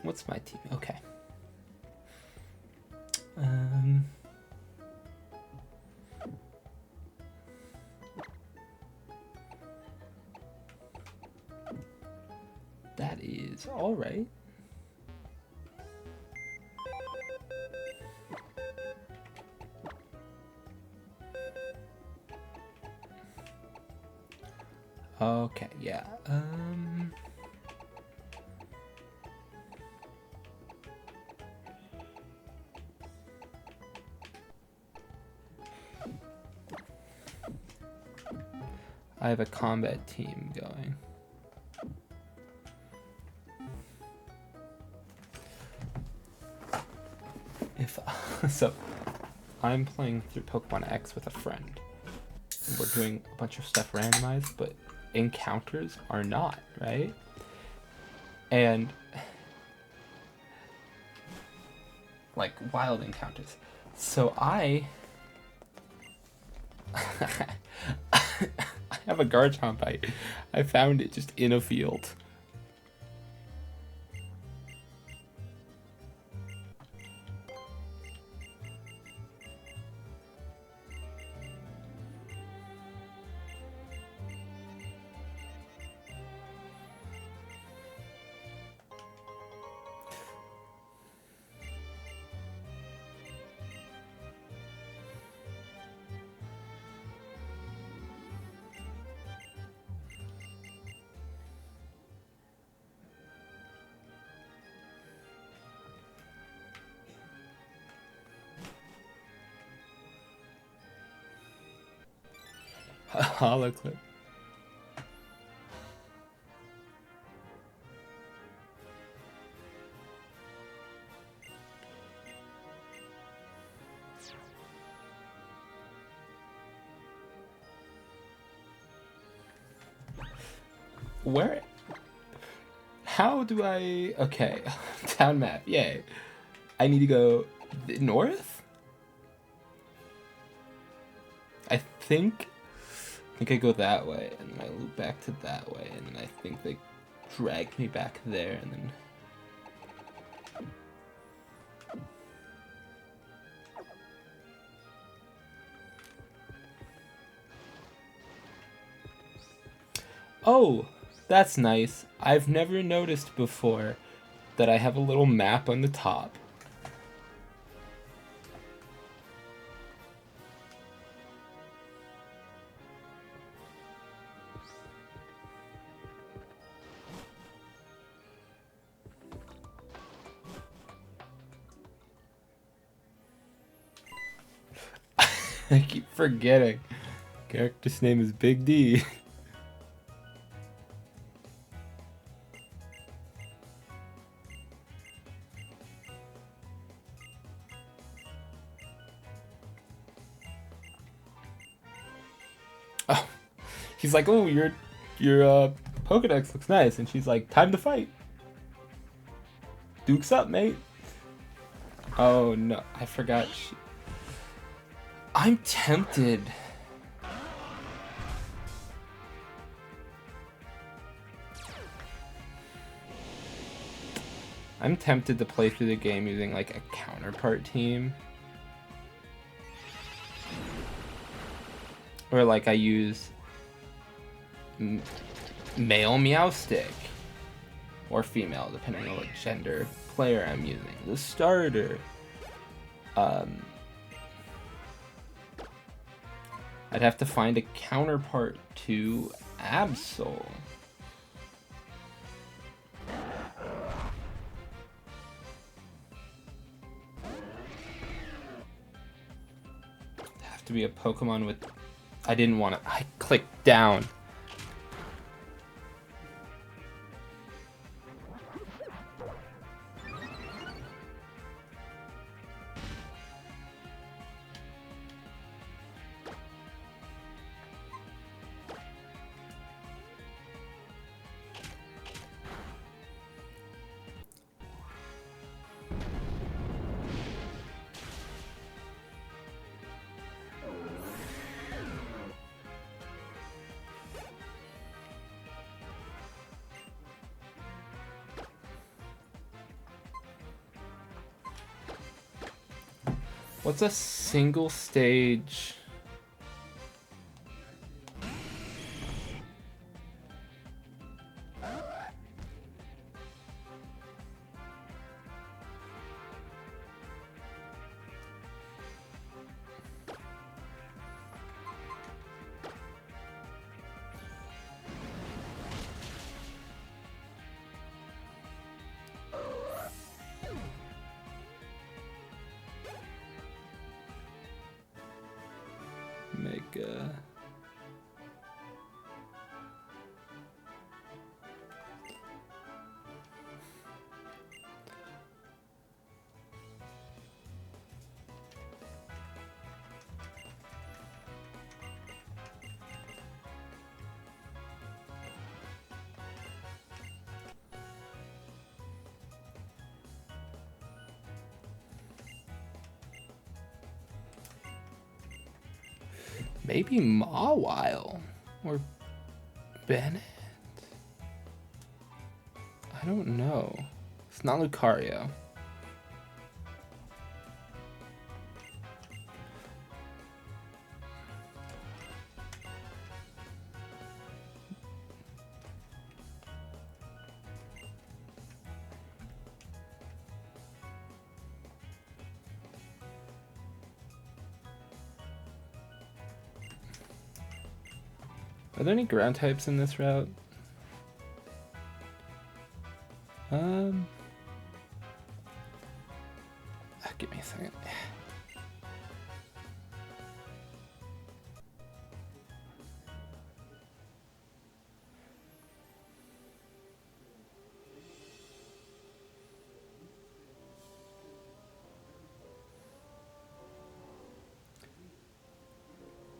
What's my team? Okay. That is all right. Okay, yeah. I have a combat team going. So, I'm playing through Pokemon X with a friend. We're doing a bunch of stuff randomized, but encounters are not, right? And like wild encounters. So I have a Garchomp. I found it just in a field. Holoclip. Where? How do I... Okay, town map, yay. I need to go north? I think I go that way, and then I loop back to that way, and then I think they drag me back there, and then... Oh, that's nice. I've never noticed before that I have a little map on the top. I keep forgetting. Character's name is Big D. Oh, he's like, oh, your Pokedex looks nice, and she's like, time to fight. Duke's up, mate. Oh no, I forgot. I'm tempted. I'm tempted to play through the game using like a counterpart team. Or like I use male Meowstic. Or female, depending on what gender player I'm using. The starter. I'd have to find a counterpart to Absol. It'd have to be a Pokemon with... I didn't want to... I clicked down. What's a single stage? Mega. Maybe Mawile or Bennett. I don't know. It's not Lucario. Are there any ground types in this route? Give me a second.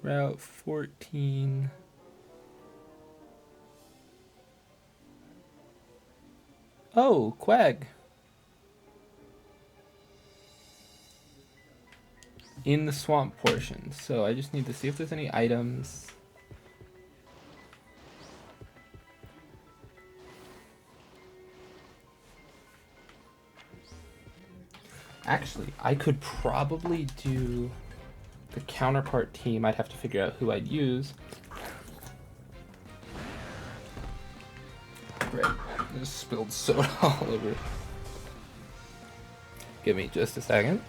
Route 14. Oh, Quag. In the swamp portion. So I just need to see if there's any items. Actually, I could probably do the counterpart team. I'd have to figure out who I'd use. Great. I just spilled soda all over. Give me just a second.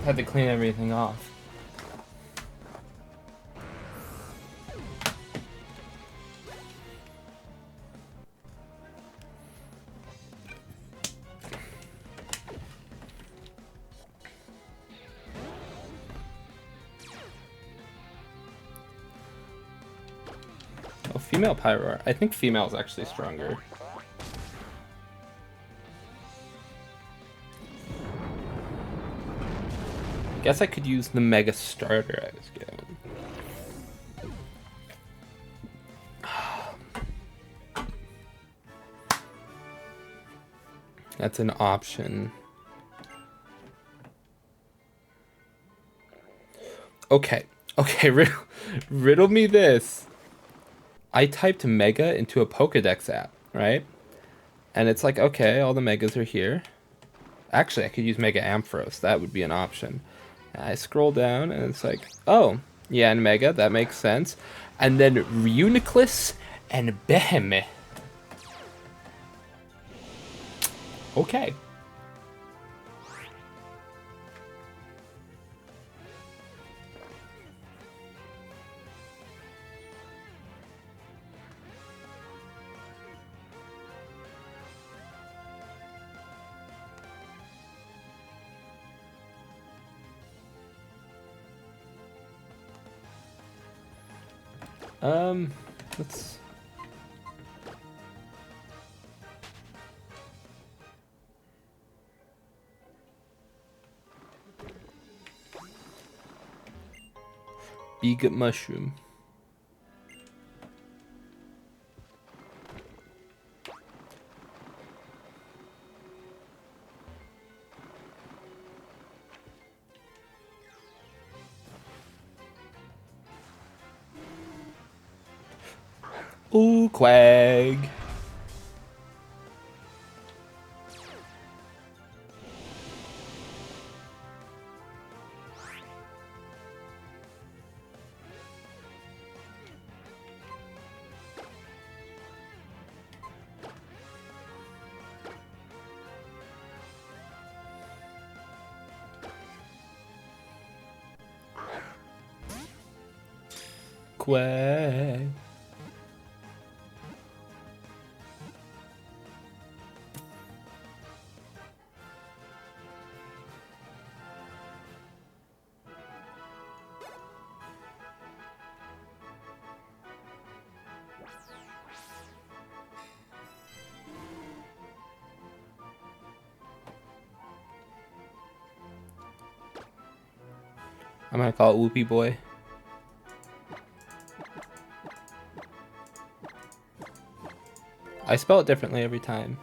Had to clean everything off. Oh, female Pyroar. I think female is actually stronger. Guess I could use the Mega Starter I was given. That's an option. Okay, riddle me this. I typed Mega into a Pokedex app, right? And it's like, okay, all the Megas are here. Actually, I could use Mega Ampharos. That would be an option. I scroll down and it's like, oh, yeah, and Mega, that makes sense. And then Reuniclus and Behemoth. Okay. Let's. Big mushroom. Ooh, quag. Quag. I'm gonna call it Whoopie Boy. I spell it differently every time.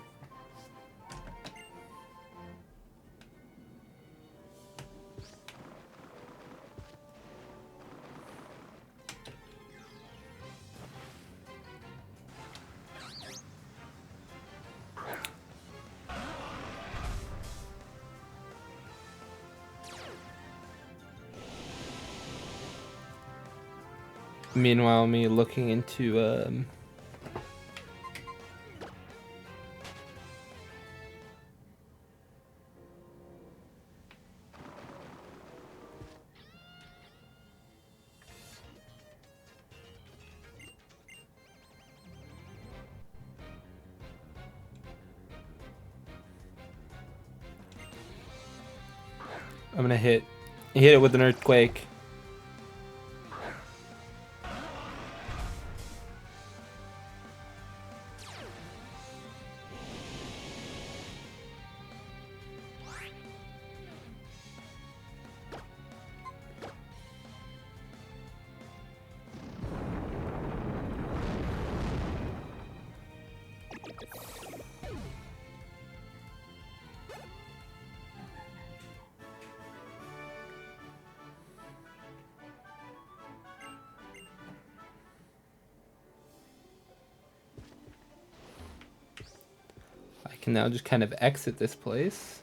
Meanwhile, me looking into I'm gonna hit it with an earthquake. I can now just kind of exit this place.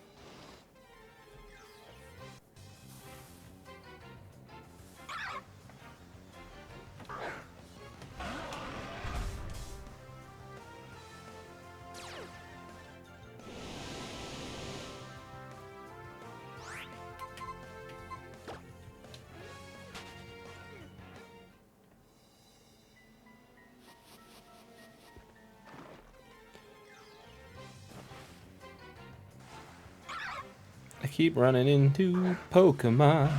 I keep running into Pokemon.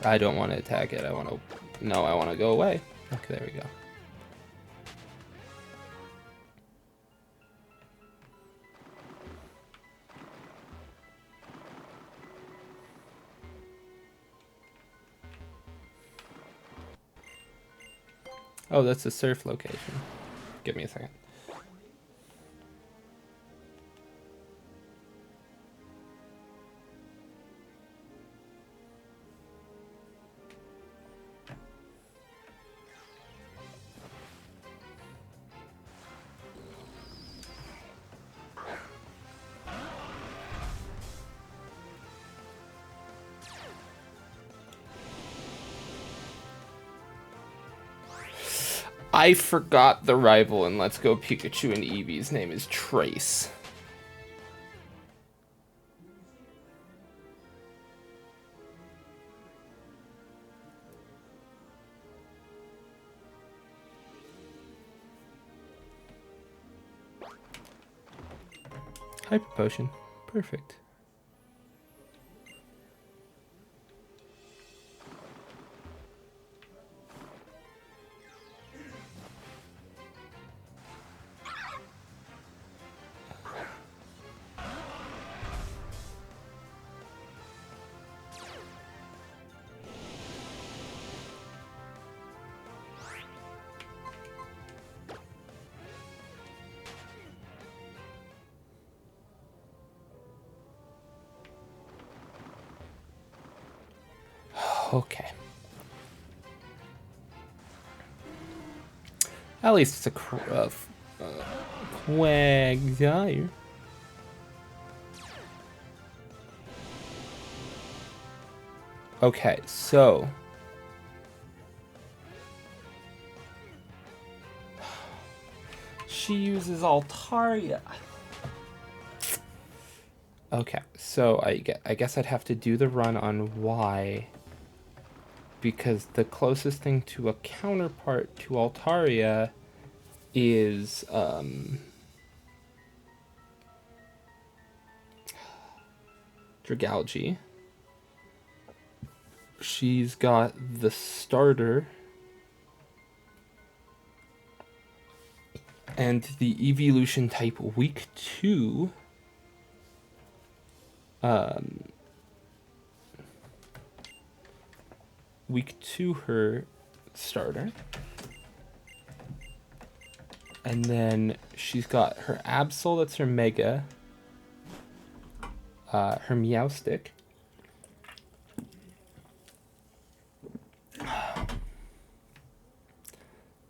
I don't want to attack it. I want to go away. Okay, there we go. Oh, that's the surf location. Give me a second. I forgot the rival in Let's Go Pikachu and Eevee's name is Trace. Hyper potion. Perfect. Okay. At least it's a Quagsire. Okay, so she uses Altaria. Okay, so I guess I'd have to do the run on Y, because the closest thing to a counterpart to Altaria is Dragalge. She's got the starter and the evolution type weak 2. Weak 2 her starter. And then she's got her Absol, that's her Mega. Her Meowstic.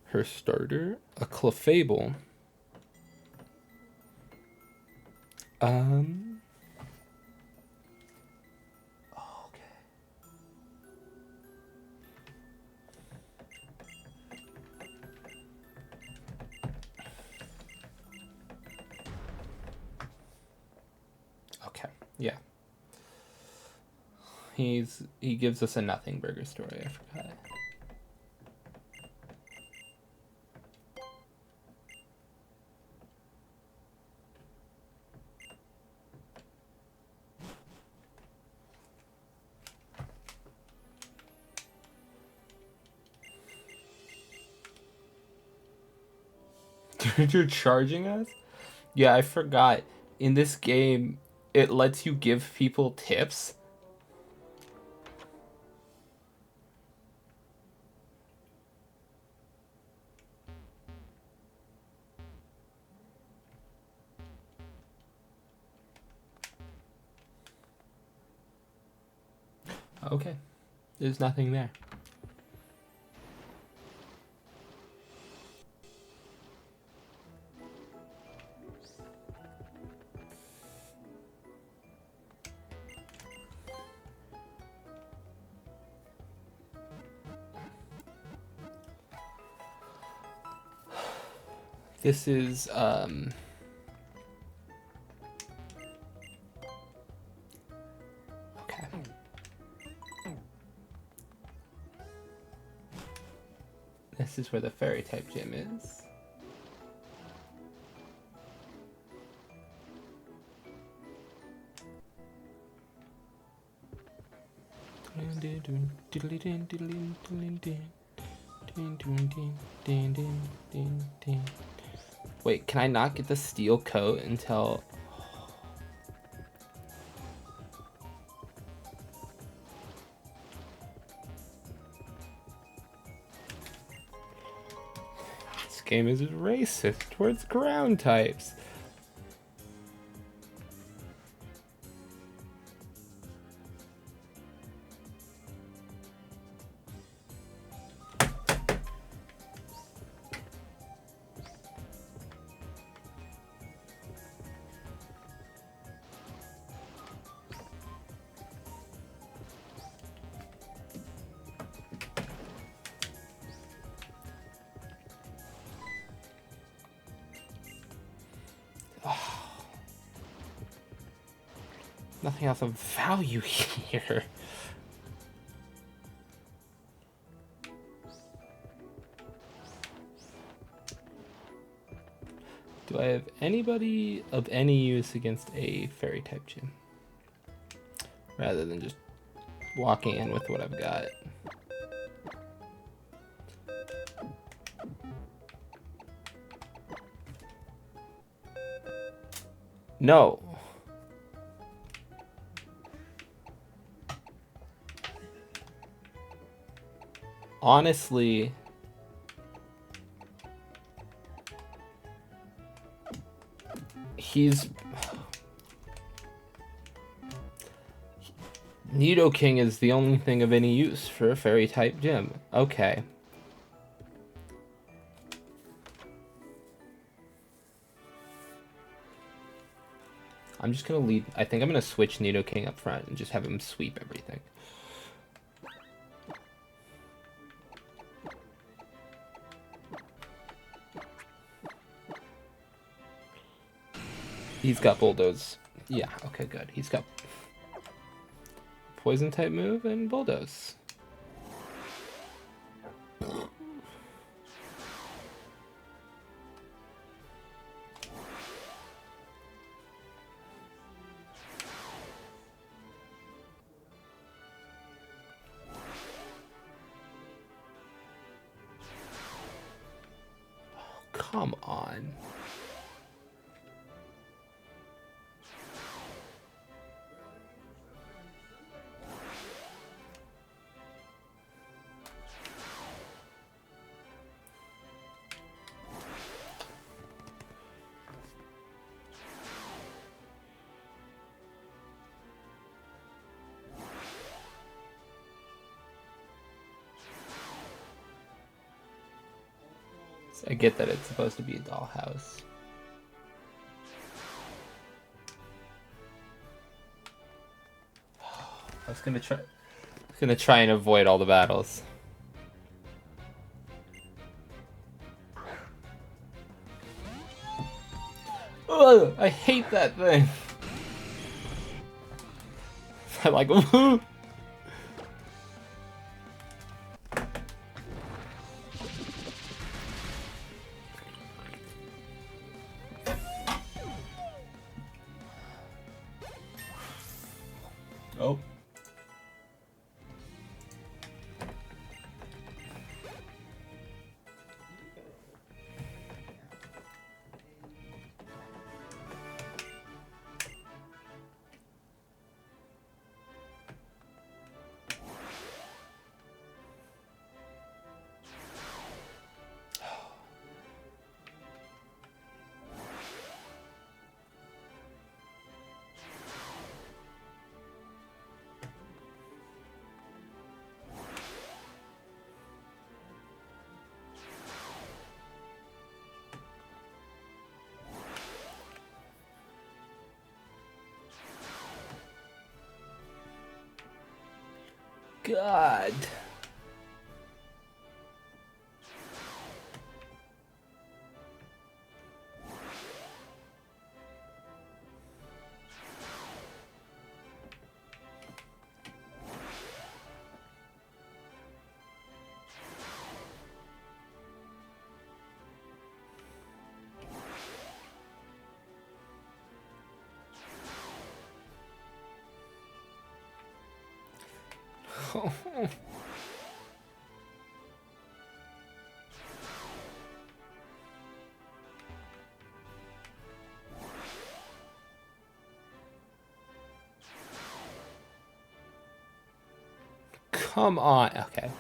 Her starter, a Clefable. Okay, yeah. He gives us a Nothing Burger story, I forgot. You're charging us? Yeah, I forgot. In this game, it lets you give people tips. Okay. There's nothing there. This is okay. This is where the fairy type gym is. Wait, can I not get the steel coat until... This game is racist towards ground types. Nothing else of value here. Do I have anybody of any use against a fairy type gym? Rather than just walking in with what I've got. No. Honestly, Nidoking is the only thing of any use for a fairy type gym. Okay. I'm just gonna lead. I think I'm gonna switch Nidoking up front and just have him sweep everything. He's got Bulldoze. Yeah, okay, good. He's got Poison type move and Bulldoze. Come on. I get that it's supposed to be a dollhouse. I was gonna try and avoid all the battles. Ugh, I hate that thing. I like. Oh. God. Come on. Okay.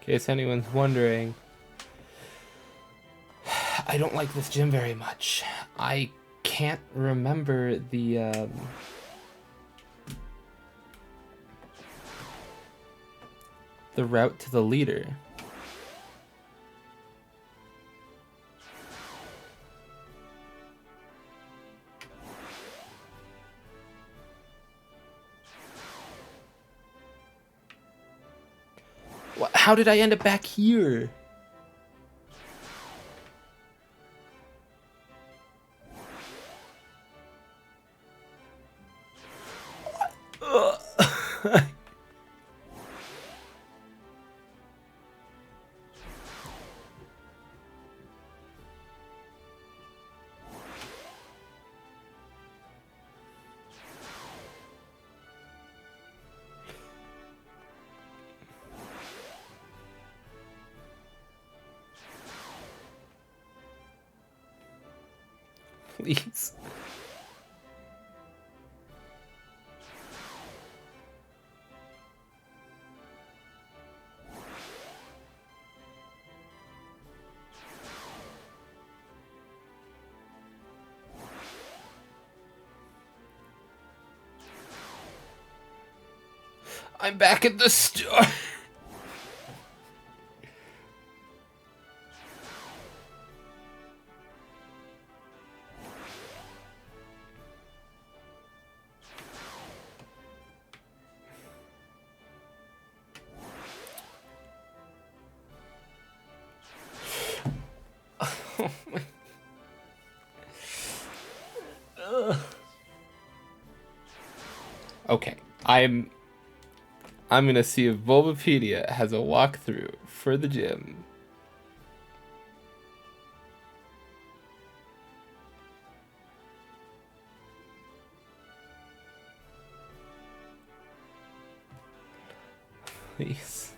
In case anyone's wondering, I don't like this gym very much. I can't remember the The route to the leader. How did I end up back here? Please. I'm back at the store. Okay, I'm gonna see if Bulbapedia has a walkthrough for the gym. Please.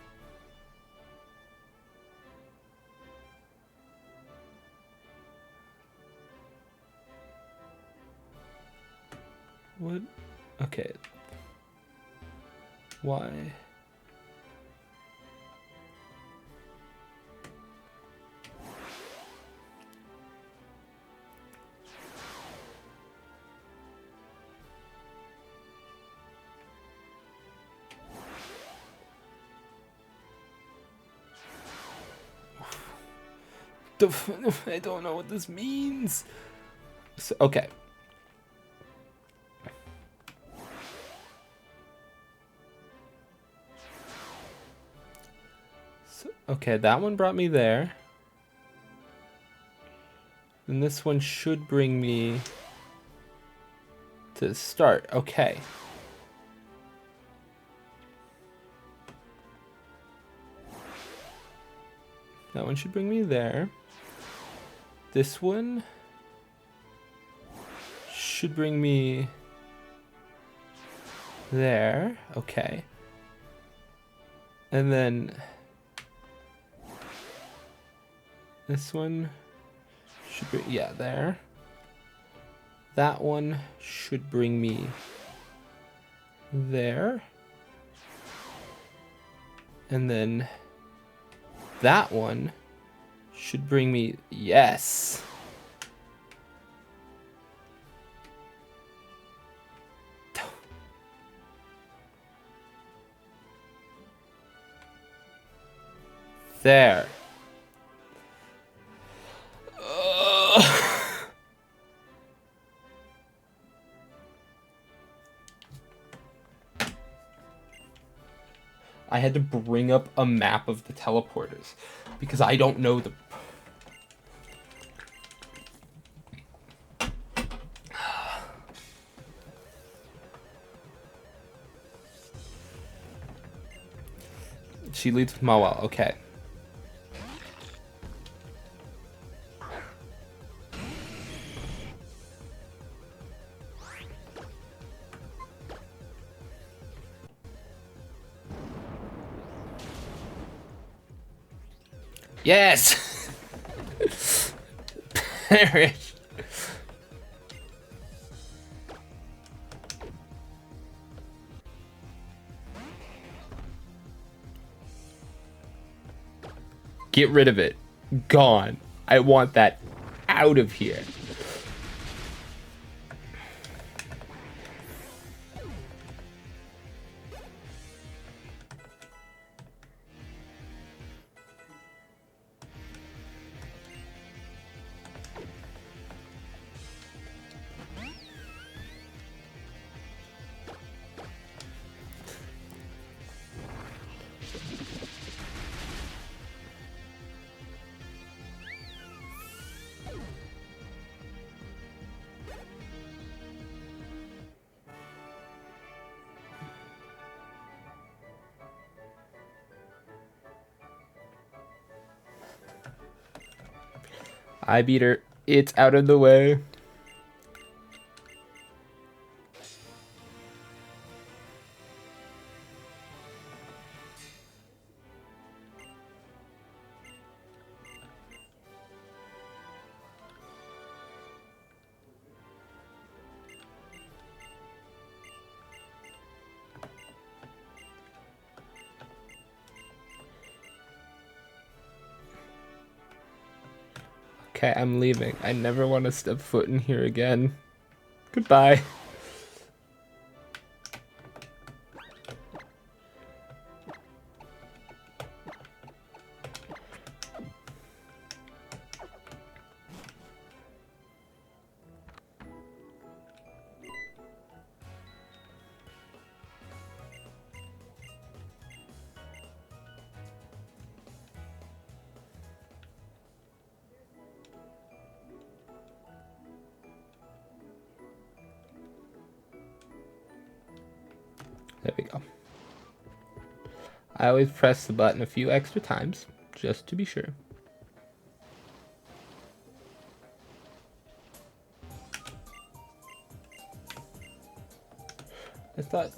What? Okay. Why? I don't know what this means. So, okay. So, okay, that one brought me there. And this one should bring me to the start. Okay. That one should bring me there. This one should bring me there. Okay. And then this one should bring, yeah, there. That one should bring me there. And then that one should bring me, yes. There. I had to bring up a map of the teleporters because I don't know the... She leads with Mawel, okay. Yes! Perish. Get rid of it. Gone. I want that out of here. I beat her. It's out of the way. Okay, I'm leaving. I never want to step foot in here again. Goodbye. There we go. I always press the button a few extra times, just to be sure. I thought...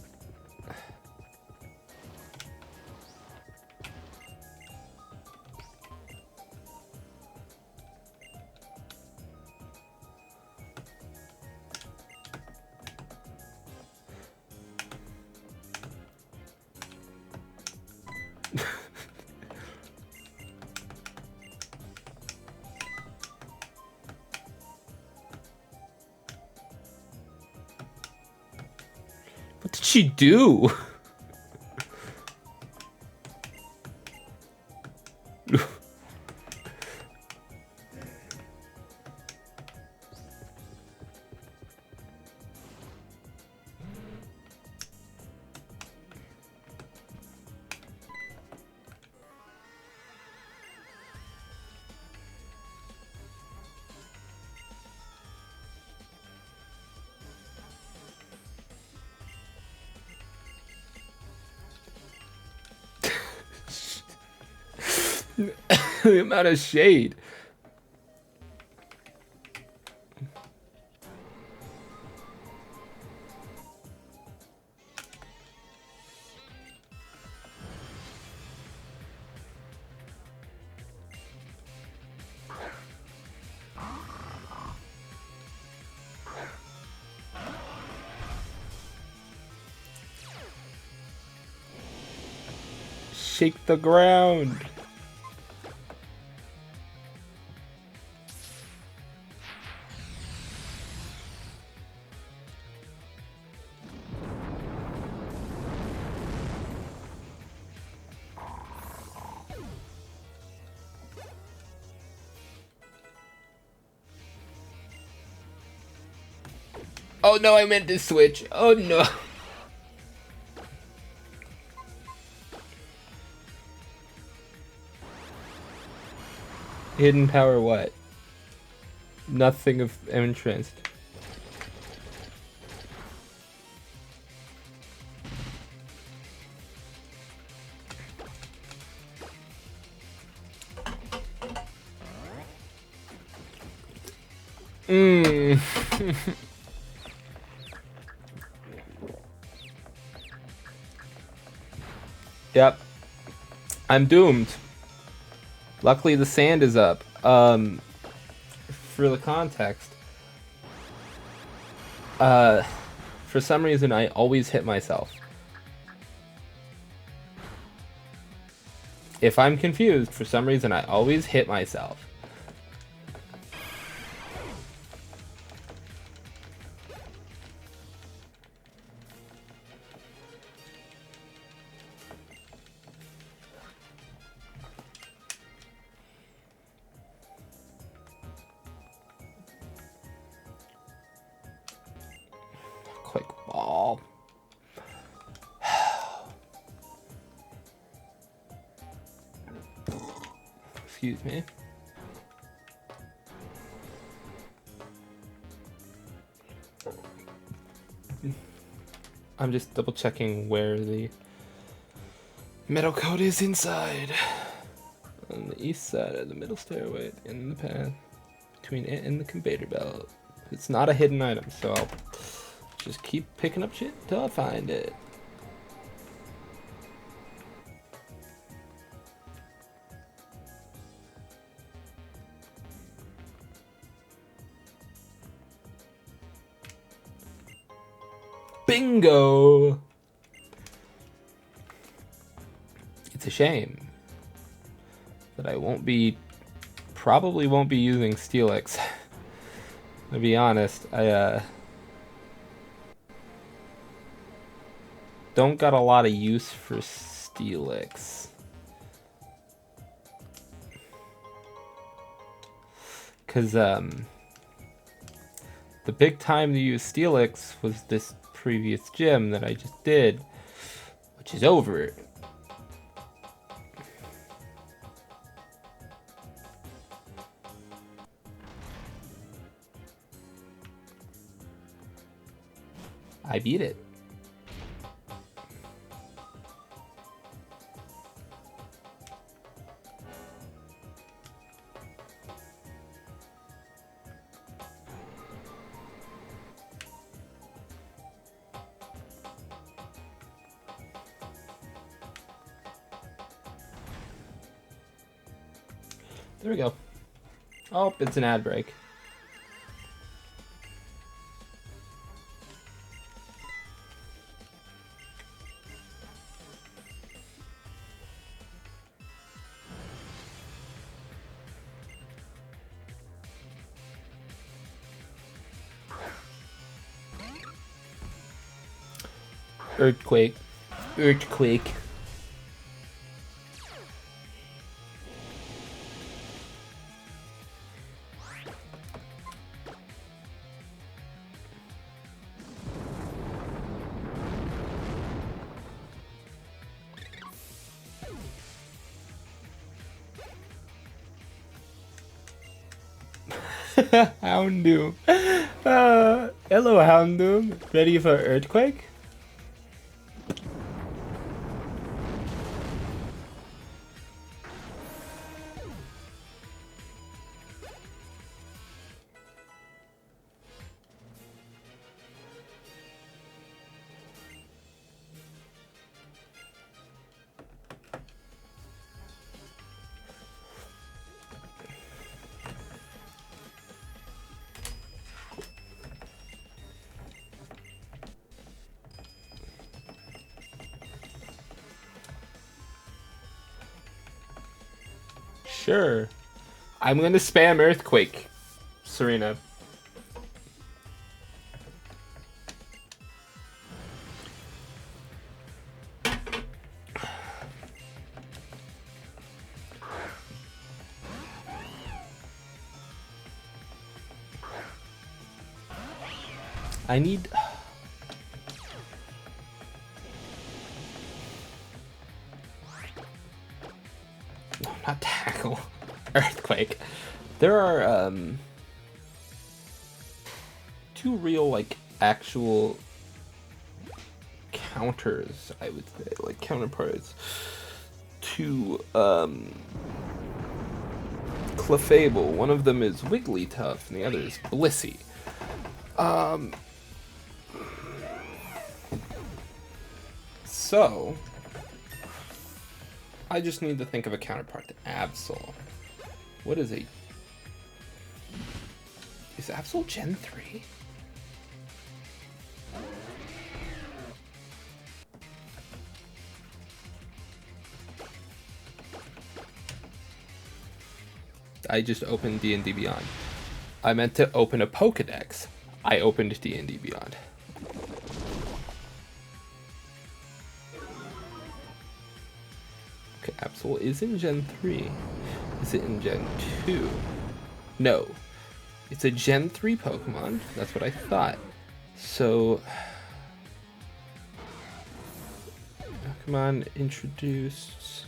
What did she do? The amount of shade. Shake the ground. Oh no, I meant to switch. Oh no. Hidden power what? Nothing of interest. Yep. I'm doomed. Luckily the sand is up. For the context. For some reason I always hit myself. If I'm confused, for some reason I always hit myself. Quick ball. Excuse me. I'm just double checking where the metal code is inside. On the east side of the middle stairway in the path. between it and the conveyor belt. It's not a hidden item, so I'll just keep picking up shit till I find it. Bingo! It's a shame that I probably won't be using Steelix. To be honest, I don't got a lot of use for Steelix. Cause the big time to use Steelix was this previous gym that I just did, which is over. I beat it. There we go. Oh, it's an ad break. Earthquake. Earthquake. Houndoom. Hello, Houndoom. Ready for Earthquake? Sure. I'm gonna spam Earthquake, Serena. I need... No, not tackle. Earthquake. There are, two real, like, actual counters, I would say, like, counterparts to, Clefable. One of them is Wigglytuff, and the other is Blissey. So, I just need to think of a counterpart to Absol. What is a... Is Absol Gen 3? I just opened D&D Beyond. I meant to open a Pokedex. I opened D&D Beyond. Okay, Absol is in Gen 3. Is it in Gen 2? No. It's a Gen 3 Pokemon. That's what I thought. So... Pokemon introduced...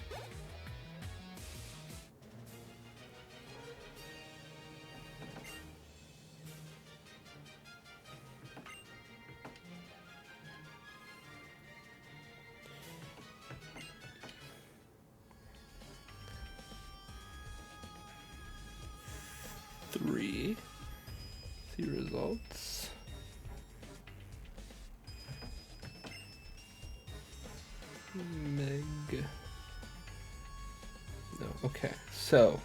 Three. results. Meg. No, okay, so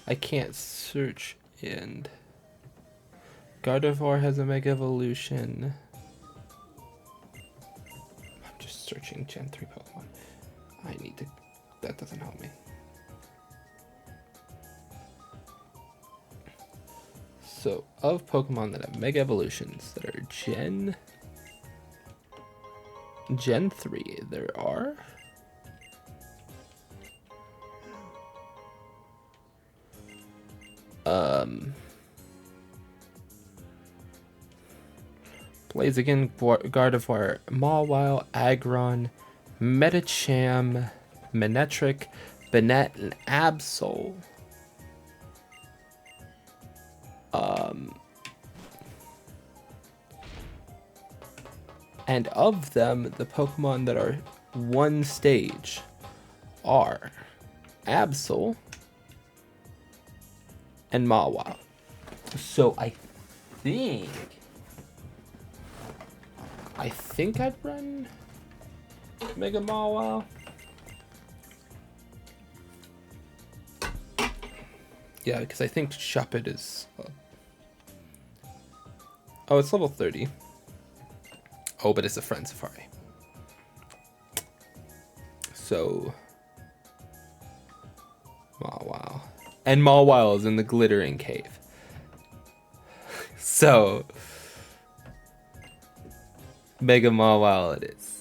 I can't search and Gardevoir has a Mega Evolution. I'm just searching Gen 3 Pokemon. I need to, that doesn't help me. So, of Pokemon that have Mega Evolutions that are Gen 3, there are Blaziken, Gardevoir, Mawile, Aggron, Medicham, Manectric, Banette, and Absol. And of them, the Pokemon that are one stage are Absol and Mawile. So I think I'd run Mega Mawile. Yeah, because I think Shuppet is... oh, it's level 30. Oh, but it's a Friend Safari. So... Mawile. And Mawile is in the Glittering Cave. So... Mega Mawile it is.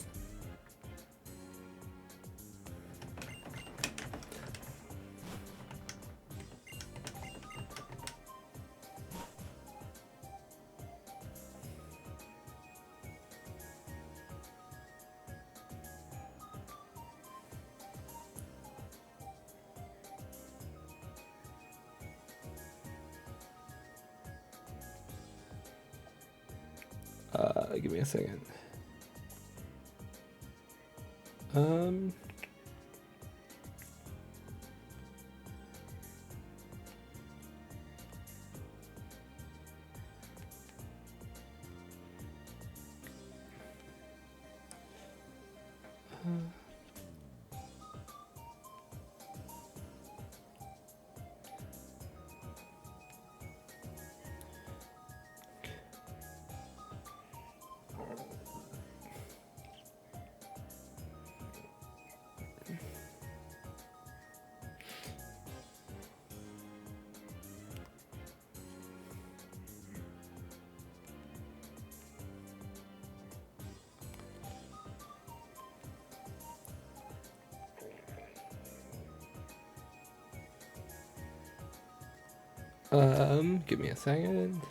Give me a second. Give me a second.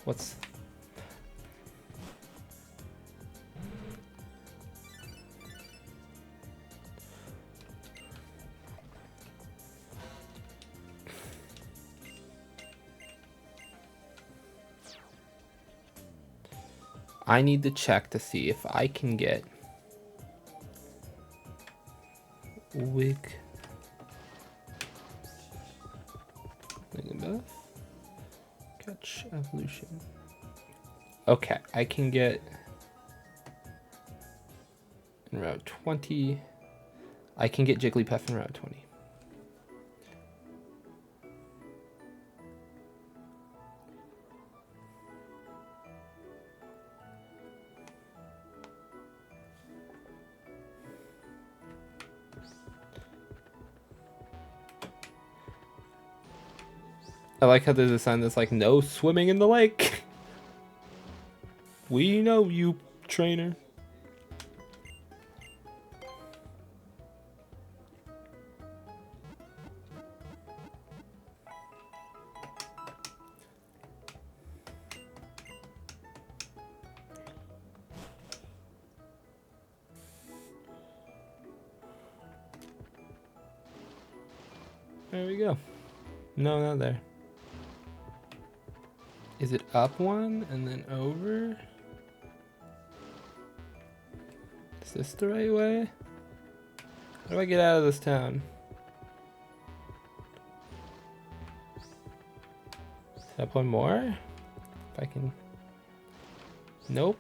What's... I need to check to see if I can get Wig Buff Catch Evolution. Okay, I can get in Route 20. I can get Jigglypuff in Route 20. I like how there's a sign that's like, no swimming in the lake. We know you, trainer. There we go. No, not there. Is it up one and then over? Is this the right way? How do I get out of this town? Up one more? If I can... Nope.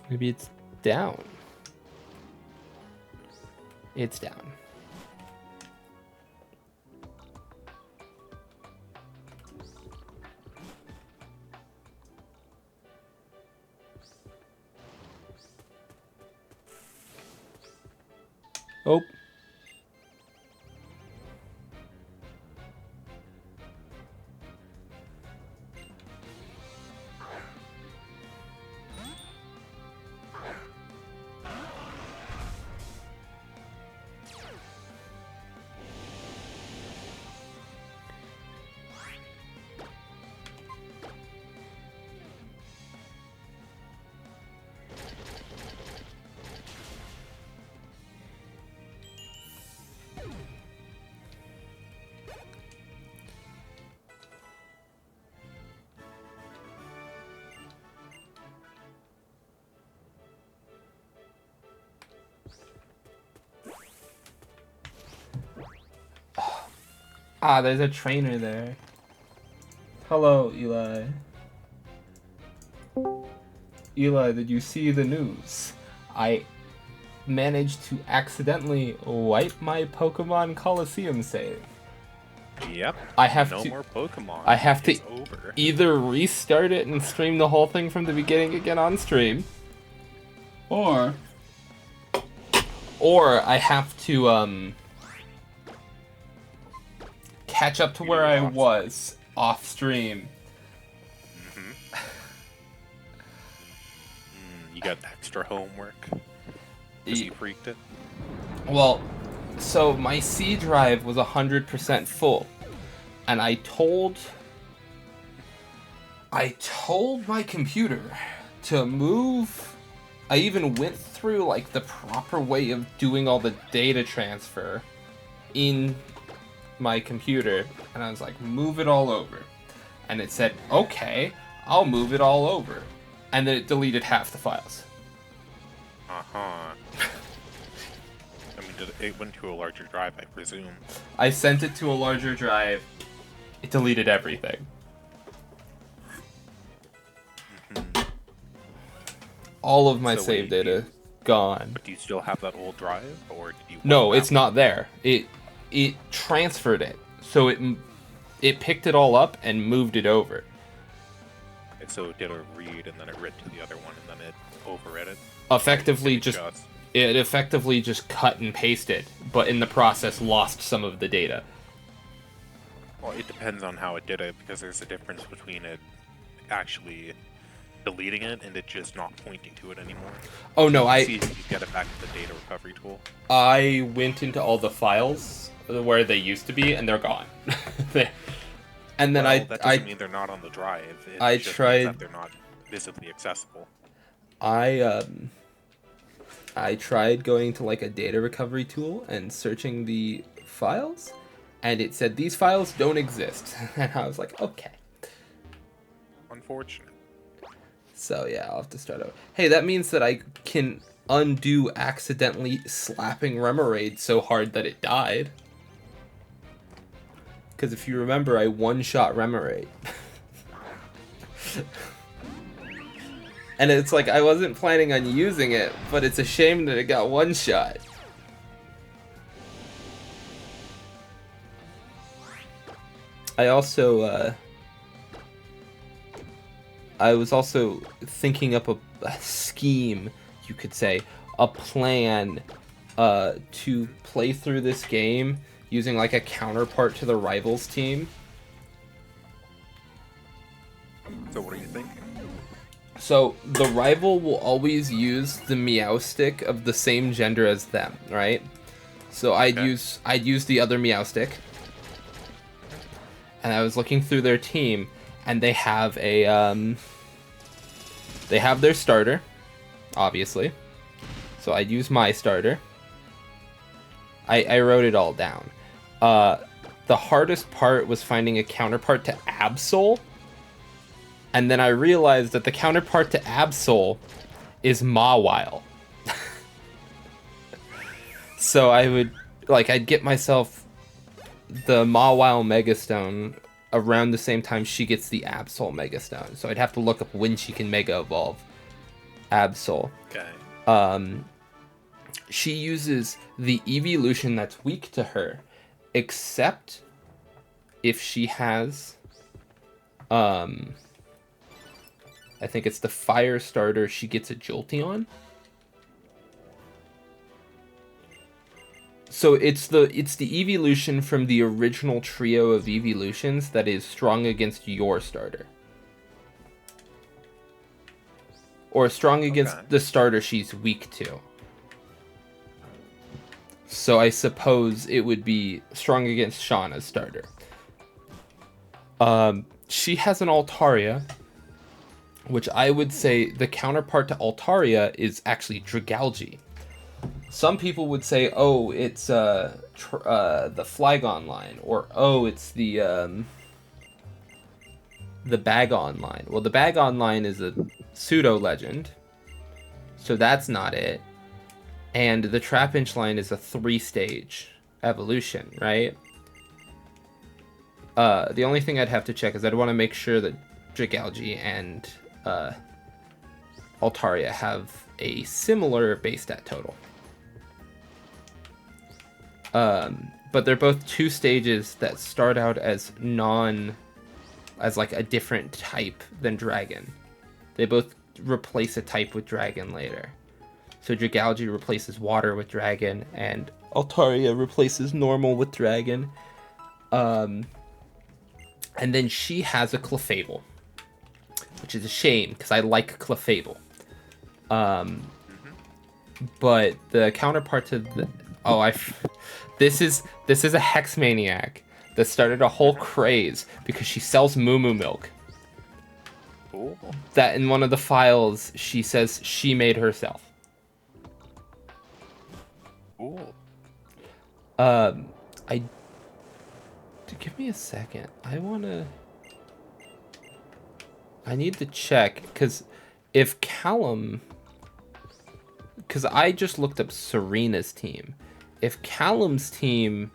Maybe it's down. It's down. Oh. Ah, there's a trainer there. Hello, Eli. Eli, did you see the news? I managed to accidentally wipe my Pokemon Coliseum save. Yep. I have no to. more Pokemon. I have to It's over. either restart it and stream the whole thing from the beginning again on stream, or I have to catch up to where I was off stream. You got extra homework? Because you freaked it? Well, so my C drive was 100% full, and I told my computer to move. I even went through like the proper way of doing all the data transfer in my computer, and I was like, move it all over, and it said, okay, I'll move it all over, and then it deleted half the files. I mean, it went to a larger drive, I presume. I sent it to a larger drive. It deleted everything. All of my save data gone. But do you still have that old drive, or did you? No, it's not there. It transferred it, so it picked it all up and moved it over. And so it did a read, and then it read to the other one, and then it overread it. It effectively just cut and pasted, but in the process lost some of the data. Well, it depends on how it did it, because there's a difference between it actually deleting it and it just not pointing to it anymore. Oh no, See if you get it back to the data recovery tool. I went into all the files where they used to be, and they're gone. And then that doesn't mean they're not on the drive. It I just tried. means that they're not visibly accessible. I tried going to like a data recovery tool and searching the files, and it said these files don't exist. And I was like, okay. Unfortunate. So yeah, I'll have to start over. Hey, that means that I can undo accidentally slapping Remoraid so hard that it died. Because if you remember, I one-shot Remoraid. And it's like, I wasn't planning on using it, but it's a shame that it got one-shot. I also, I was also thinking up a scheme, you could say, a plan to play through this game using like a counterpart to the Rivals team. So what are you thinking? So the rival will always use the Meowstic of the same gender as them, right? So I'd use the other Meowstic, and I was looking through their team, and they have their starter, obviously. So I'd use my starter. I wrote it all down. The hardest part was finding a counterpart to Absol. And then I realized that the counterpart to Absol is Mawile. So I would, like, I'd get myself the Mawile Megastone around the same time she gets the Absol Megastone. So I'd have to look up when she can Mega Evolve Absol. Okay. She uses the evolution that's weak to her, except if she has, I think it's the Fire Starter, she gets a Jolteon. So it's the evolution from the original trio of evolutions that is strong against your starter. Or strong against the starter she's weak to. So I suppose it would be strong against Shauna's starter. She has an Altaria, which I would say the counterpart to Altaria is actually Dragalge. Some people would say, oh, it's the Flygon line, or oh, it's the Bagon line. Well, the Bagon line is a pseudo legend, so that's not it. And the Trapinch line is a 3-stage evolution, right? The only thing I'd have to check is I'd want to make sure that Dragalge and Altaria have a similar base stat total. But they're both 2 stages that start out as like a different type than Dragon. They both replace a type with Dragon later. So Dragalge replaces Water with Dragon, and Altaria replaces Normal with Dragon. And then she has a Clefable, which is a shame, because I like Clefable. But the counterpart to the... This is a Hex Maniac that started a whole craze because she sells Moo Moo Milk. Cool. That in one of the files, she says she made herself. Cool. Give me a second. I need to check, because if Callum... Because I just looked up Serena's team. If Callum's team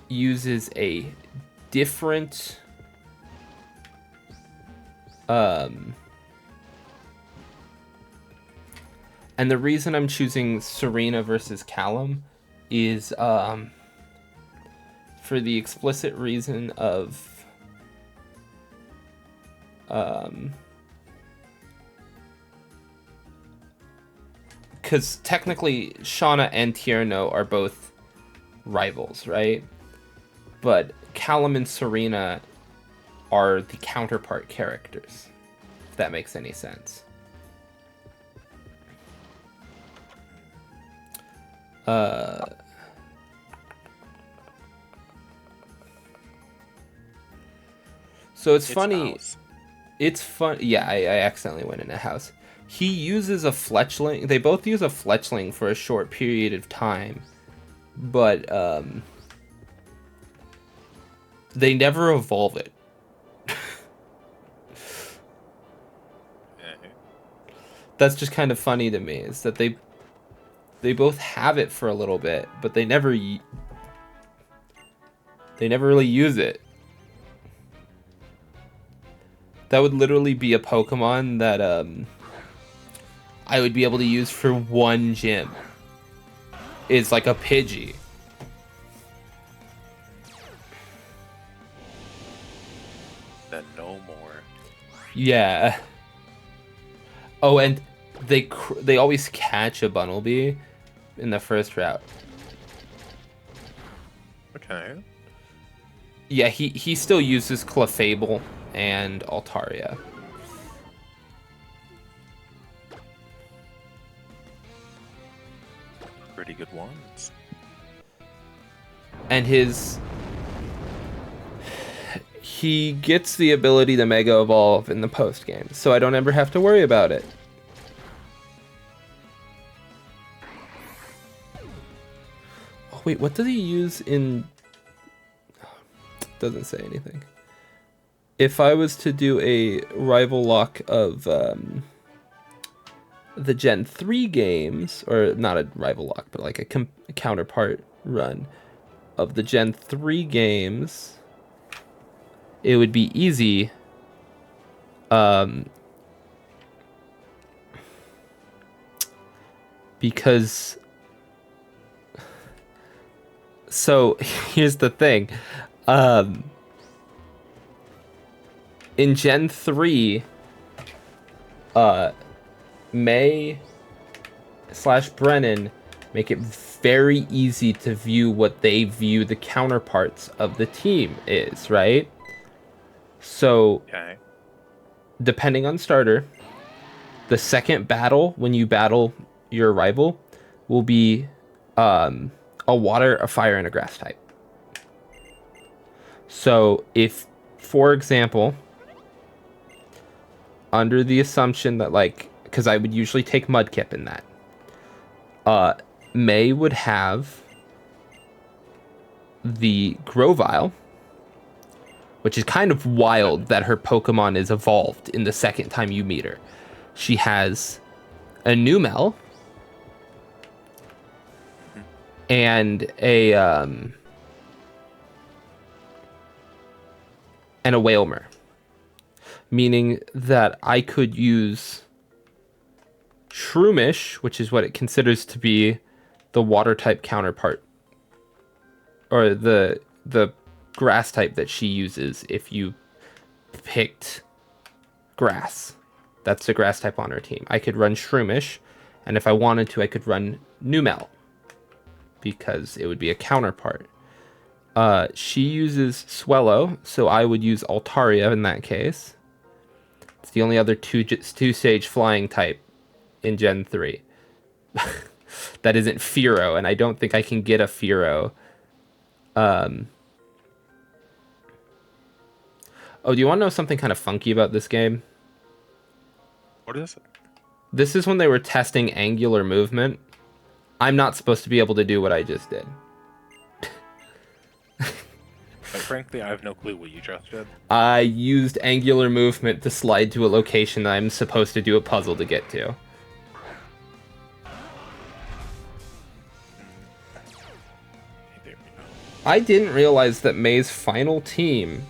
uses a different... And the reason I'm choosing Serena versus Callum is for the explicit reason of because technically Shauna and Tierno are both rivals, right? But Callum and Serena are the counterpart characters, if that makes any sense. So it's funny. It's fun. Yeah, I accidentally went in a house. He uses a Fletchling. They both use a Fletchling for a short period of time, but they never evolve it. That's just kind of funny to me. Is that they both have it for a little bit, but they never really use it. That would literally be a Pokemon that I would be able to use for one gym. It's like a Pidgey. Then no more. Yeah. Oh, and they always catch a Bunnelby in the first route. Okay. Yeah, he still uses Clefable and Altaria. Pretty good ones. And he gets the ability to Mega Evolve in the post game, so I don't ever have to worry about it. Wait, what does he use in... Doesn't say anything. If I was to do a rival lock of the Gen 3 games, or not a rival lock, but like a counterpart run of the Gen 3 games, it would be easy. Because... So, here's the thing. In Gen 3, May / Brennan make it very easy to view what they view the counterparts of the team is, right? So, Okay. depending on starter, the second battle, when you battle your rival, will be a water, a fire, and a grass type. So, if, for example, under the assumption that, like, because I would usually take Mudkip in that, May would have the Grovyle, which is kind of wild that her Pokemon is evolved in the second time you meet her. She has a Numel and a Wailmer, meaning that I could use Shroomish, which is what it considers to be the water type counterpart, or the grass type that she uses if you picked grass. That's the grass type on her team. I could run Shroomish, and if I wanted to, I could run Numel, because it would be a counterpart. She uses Swellow, so I would use Altaria in that case. It's the only other two-stage flying type in Gen 3. That isn't Fearow, and I don't think I can get a Fearow. Oh, do you want to know something kind of funky about this game? What is it? This is when they were testing angular movement. I'm not supposed to be able to do what I just did. But frankly, I have no clue what you just did. I used angular movement to slide to a location that I'm supposed to do a puzzle to get to. There we go. I didn't realize that May's final team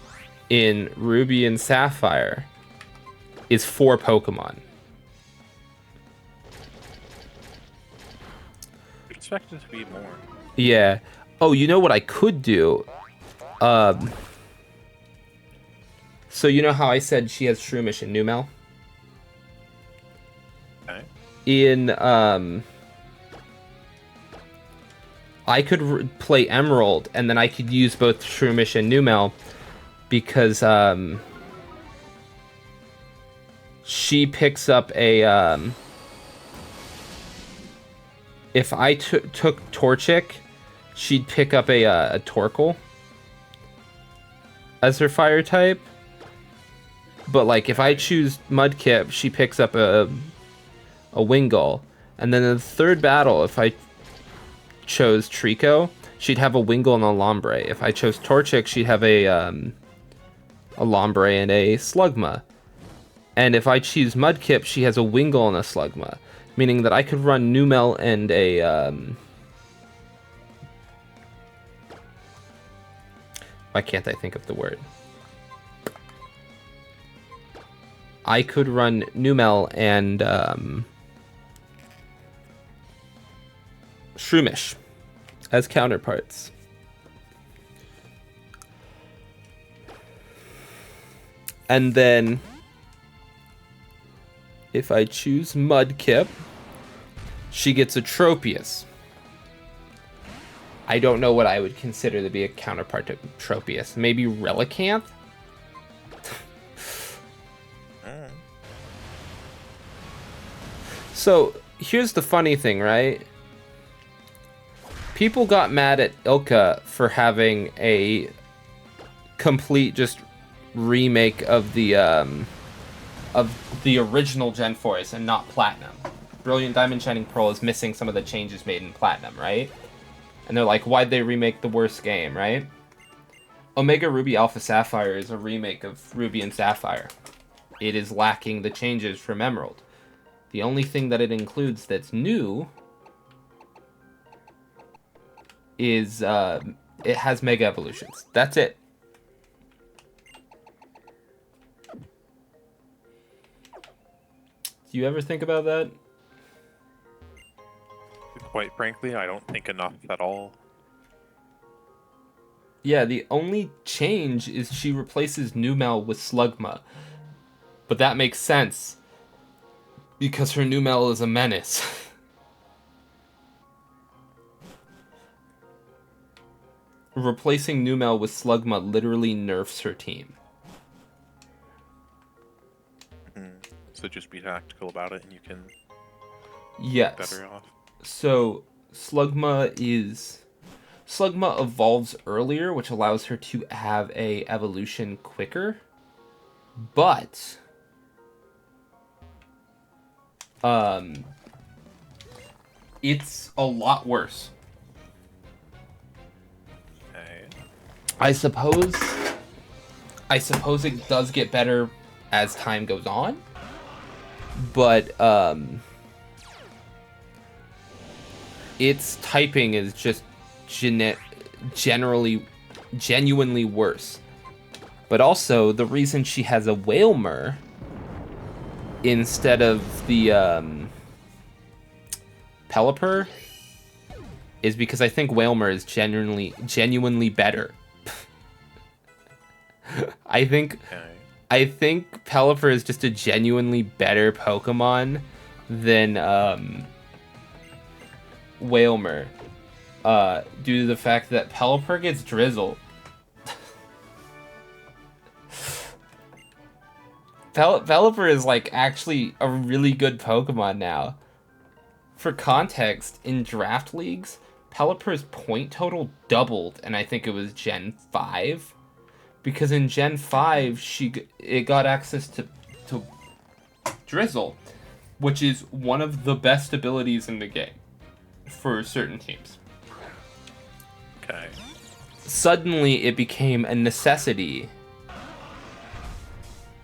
in Ruby and Sapphire is 4 Pokemon. You'd expect it to be more. Yeah. Oh, you know what I could do? So you know how I said she has Shroomish and Numel? Okay. In, I could play Emerald, and then I could use both Shroomish and Numel, because, she picks up a, if I took Torchic, she'd pick up a Torkoal as her fire type. But, like, if I choose Mudkip, she picks up a Wingull. And then in the third battle, if I chose Trico, she'd have a Wingull and a Lombre. If I chose Torchic, she'd have a Lombre and a Slugma. And if I choose Mudkip, she has a Wingull and a Slugma. Meaning that I could run Numel and a... Why can't I think of the word? I could run Numel and Shroomish as counterparts. And then if I choose Mudkip, she gets a Tropius. I don't know what I would consider to be a counterpart to Tropius. Maybe Relicanth? So, here's the funny thing, right? People got mad at Ilka for having a complete just remake of the original Gen 4s and not Platinum. Brilliant Diamond Shining Pearl is missing some of the changes made in Platinum, right? And they're like, why'd they remake the worst game, right? Omega Ruby Alpha Sapphire is a remake of Ruby and Sapphire. It is lacking the changes from Emerald. The only thing that it includes that's new is it has Mega Evolutions. That's it. Do you ever think about that? Quite frankly, I don't think enough at all. Yeah, the only change is she replaces Numel with Slugma. But that makes sense. Because her Numel is a menace. Replacing Numel with Slugma literally nerfs her team. So just be tactical about it and you can Yes. be better off. So Slugma evolves earlier, which allows her to have a evolution quicker. But it's a lot worse. Okay. I suppose it does get better as time goes on. But its typing is just genuinely worse. But also, the reason she has a Whalmer instead of the Pelipper is because I think Whalmer is genuinely better. I think Pelipper is just a genuinely better Pokemon than Whalmer, due to the fact that Pelipper gets Drizzle. Pelipper is like actually a really good Pokemon now. For context, in draft leagues, Pelipper's point total doubled, and I think it was Gen 5. Because in Gen 5, it got access to Drizzle, which is one of the best abilities in the game for certain teams. Okay. Suddenly, it became a necessity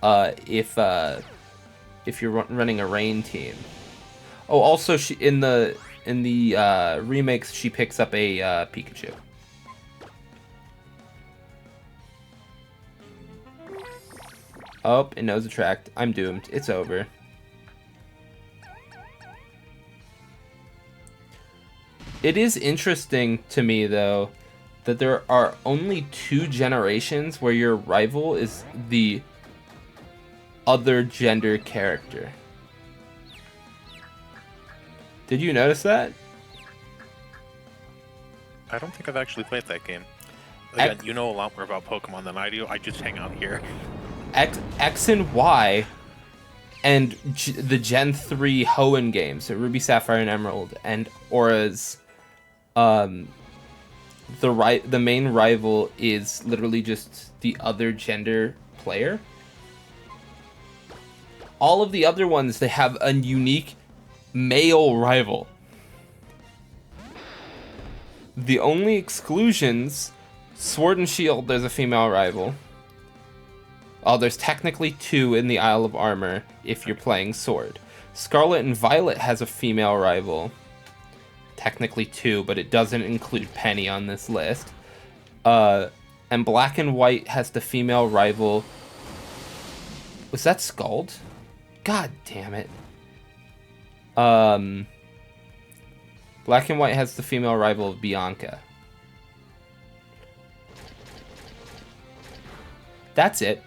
if you're running a rain team. Oh, also, in the remakes, she picks up a Pikachu. Oh, it knows Attract. I'm doomed. It's over. It is interesting to me, though, that there are only 2 generations where your rival is the other gender character. Did you notice that? I don't think I've actually played that game. Again, you know a lot more about Pokemon than I do. I just hang out here. X and Y and the Gen 3 Hoenn games, so Ruby, Sapphire, and Emerald, and Aura's, the main rival is literally just the other gender player. All of the other ones, they have a unique male rival. The only exclusions, Sword and Shield, there's a female rival. Oh, there's technically 2 in the Isle of Armor if you're playing Sword. Scarlet and Violet has a female rival. Technically 2, but it doesn't include Penny on this list. And Black and White has the female rival. Was that Scald? God damn it. Black and White has the female rival of Bianca. That's it.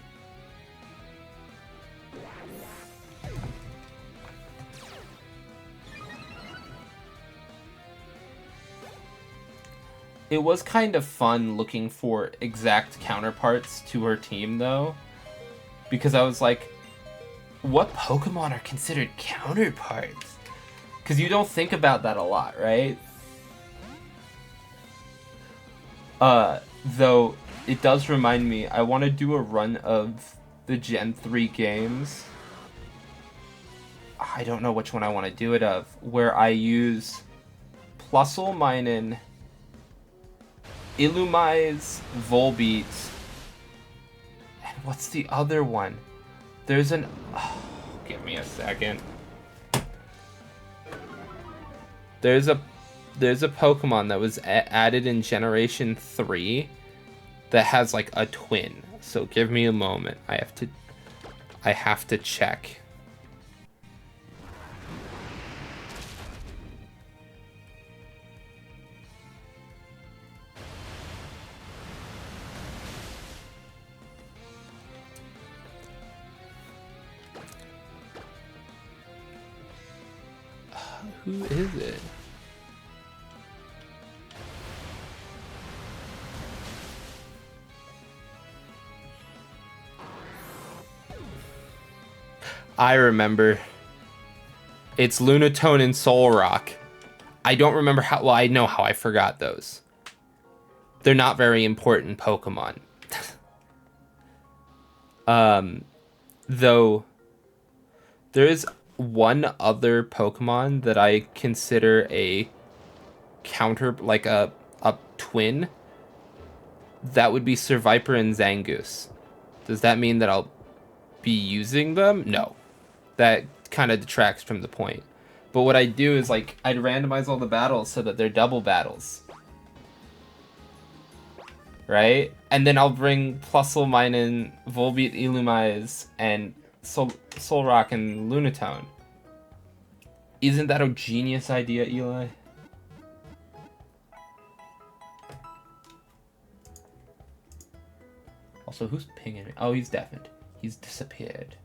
It was kind of fun looking for exact counterparts to her team, though. Because I was like, what Pokemon are considered counterparts? Because you don't think about that a lot, right? Though, it does remind me, I want to do a run of the Gen 3 games. I don't know which one I want to do it of. Where I use Plusle, Minun, Illumise, Volbeat, and what's the other one? There's an... Oh, give me a second. There's a Pokemon that was added in Generation 3 that has like a twin. So give me a moment. I have to check. Who is it? I remember. It's Lunatone and Solrock. I don't remember how... Well, I know how I forgot those. They're not very important Pokemon. Though... There is one other Pokemon that I consider a counter... Like a twin. That would be Survivor and Zangoose. Does that mean that I'll be using them? No. That kind of detracts from the point. But what I do is, like, I'd randomize all the battles so that they're double battles. Right? And then I'll bring Plusle, Volbeat, Illumise, and Solrock and Lunatone. Isn't that a genius idea, Eli? Also, who's pinging me? Oh, he's deafened. He's disappeared.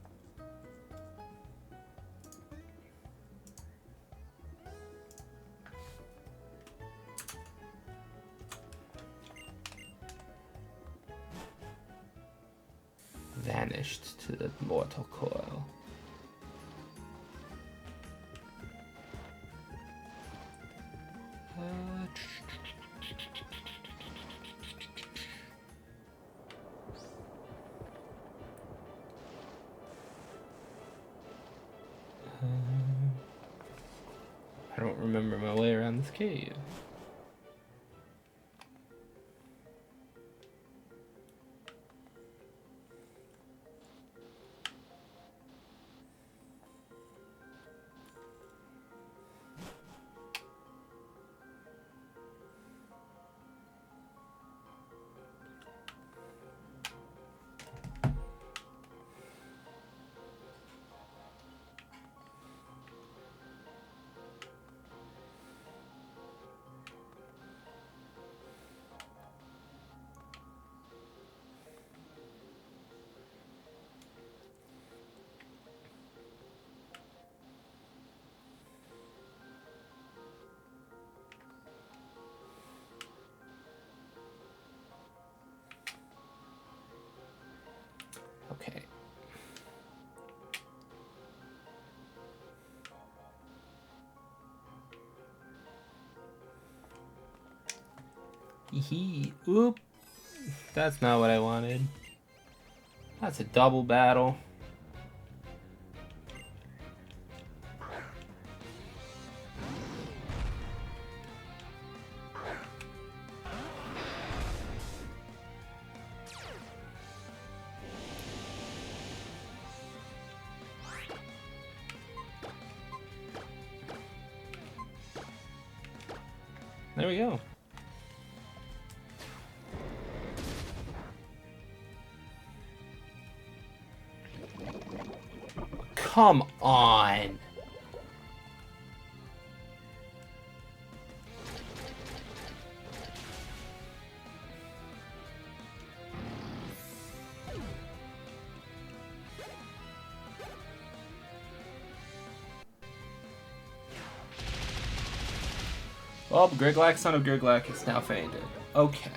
Vanished to the mortal coil. I don't remember my way around this cave. Okay. Oop. That's not what I wanted. That's a double battle. There we go. Come on. Well, Gurglak, son of Gurglak, is now fainted. Okay.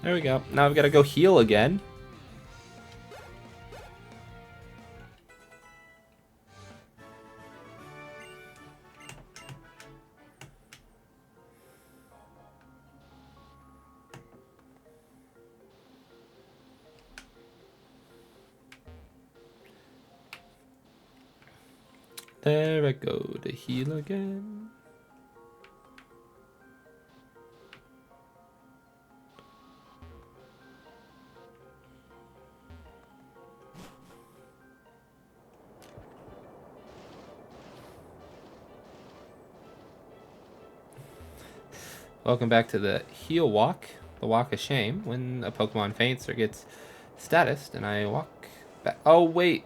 There There we go. Now I've got to go heal again. There I go to heal again. Welcome back to the heal walk, the walk of shame. When a Pokemon faints or gets statused, and I walk back. Oh, wait.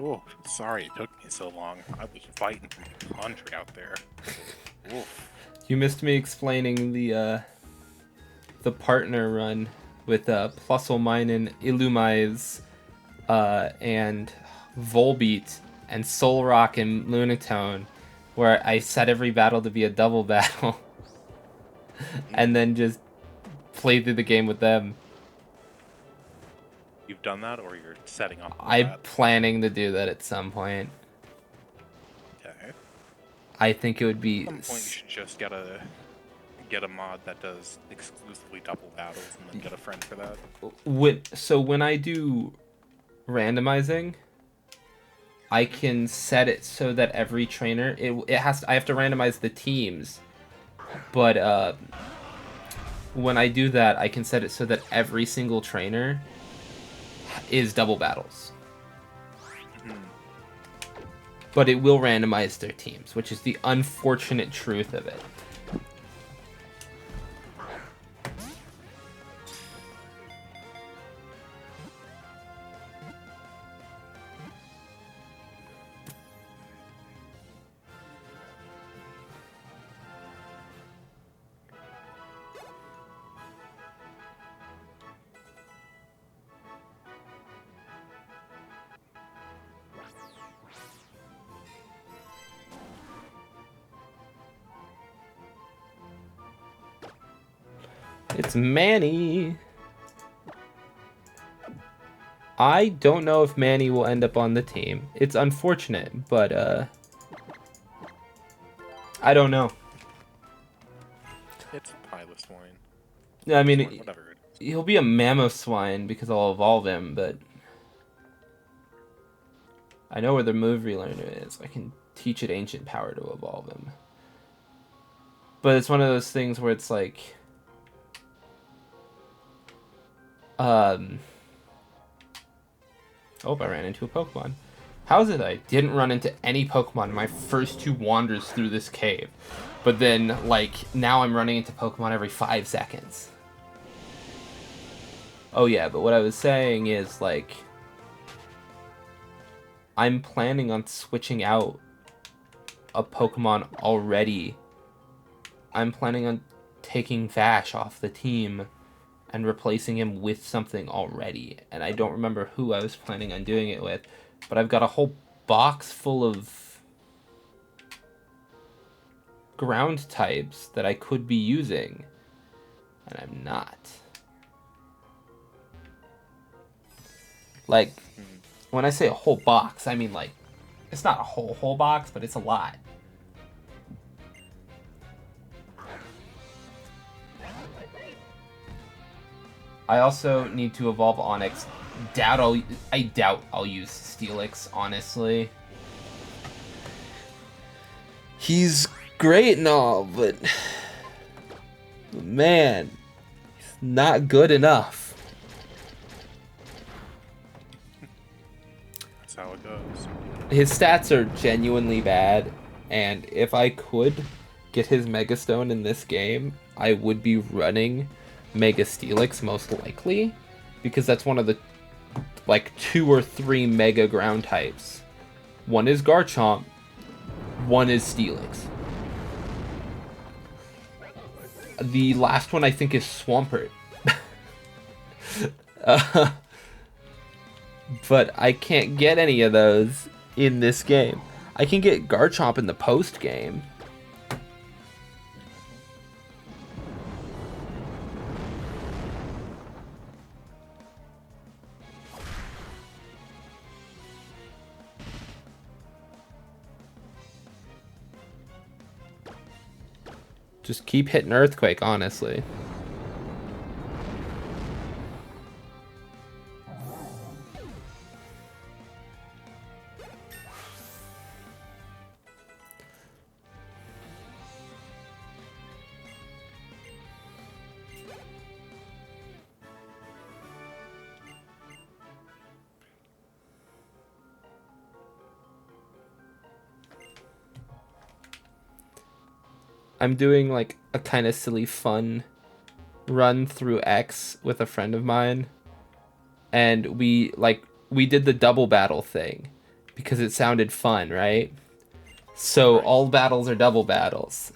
Oh, sorry it took me so long. I was fighting country out there. Oof. You missed me explaining the partner run with Plusle, Illumise, and Volbeat, and Solrock and Lunatone, where I set every battle to be a double battle, and then just played through the game with them. You've done that, or you're setting up? I'm planning to do that at some point. Okay. I think it would be. At some point, you should just get a mod that does exclusively double battles, and then get a friend for that. So when I do randomizing, I can set it so that every trainer I have to randomize the teams, but when I do that, I can set it so that every single trainer is double battles. But it will randomize their teams, which is the unfortunate truth of it. It's Manny. I don't know if Manny will end up on the team. It's unfortunate, but I don't know. It's Piloswine. Yeah, I mean, Whatever. He'll be a Mamoswine because I'll evolve him, but I know where the move relearner is. I can teach it Ancient Power to evolve him. But it's one of those things where it's like, oh, I ran into a Pokemon. How is it that I didn't run into any Pokemon in my first 2 wanders through this cave? But then, like, now I'm running into Pokemon every 5 seconds. Oh yeah, but what I was saying is, like, I'm planning on switching out a Pokemon already. I'm planning on taking Vash off the team and replacing him with something already. And I don't remember who I was planning on doing it with, but I've got a whole box full of ground types that I could be using, and I'm not. Like, when I say a whole box, I mean, like, it's not a whole box, but it's a lot. I also need to evolve Onix. I doubt I'll use Steelix, honestly. He's great and all, but man, he's not good enough. That's how it goes. His stats are genuinely bad, and if I could get his Mega Stone in this game, I would be running Mega Steelix most likely, because that's one of the, like, 2 or 3 Mega Ground types. One is Garchomp, one is Steelix. The last one I think is Swampert. uh, but I can't get any of those in this game. I can get Garchomp in the post game. Just keep hitting Earthquake, honestly. I'm doing like a kind of silly fun run through X with a friend of mine, and we did the double battle thing because it sounded fun, right? So all battles are double battles,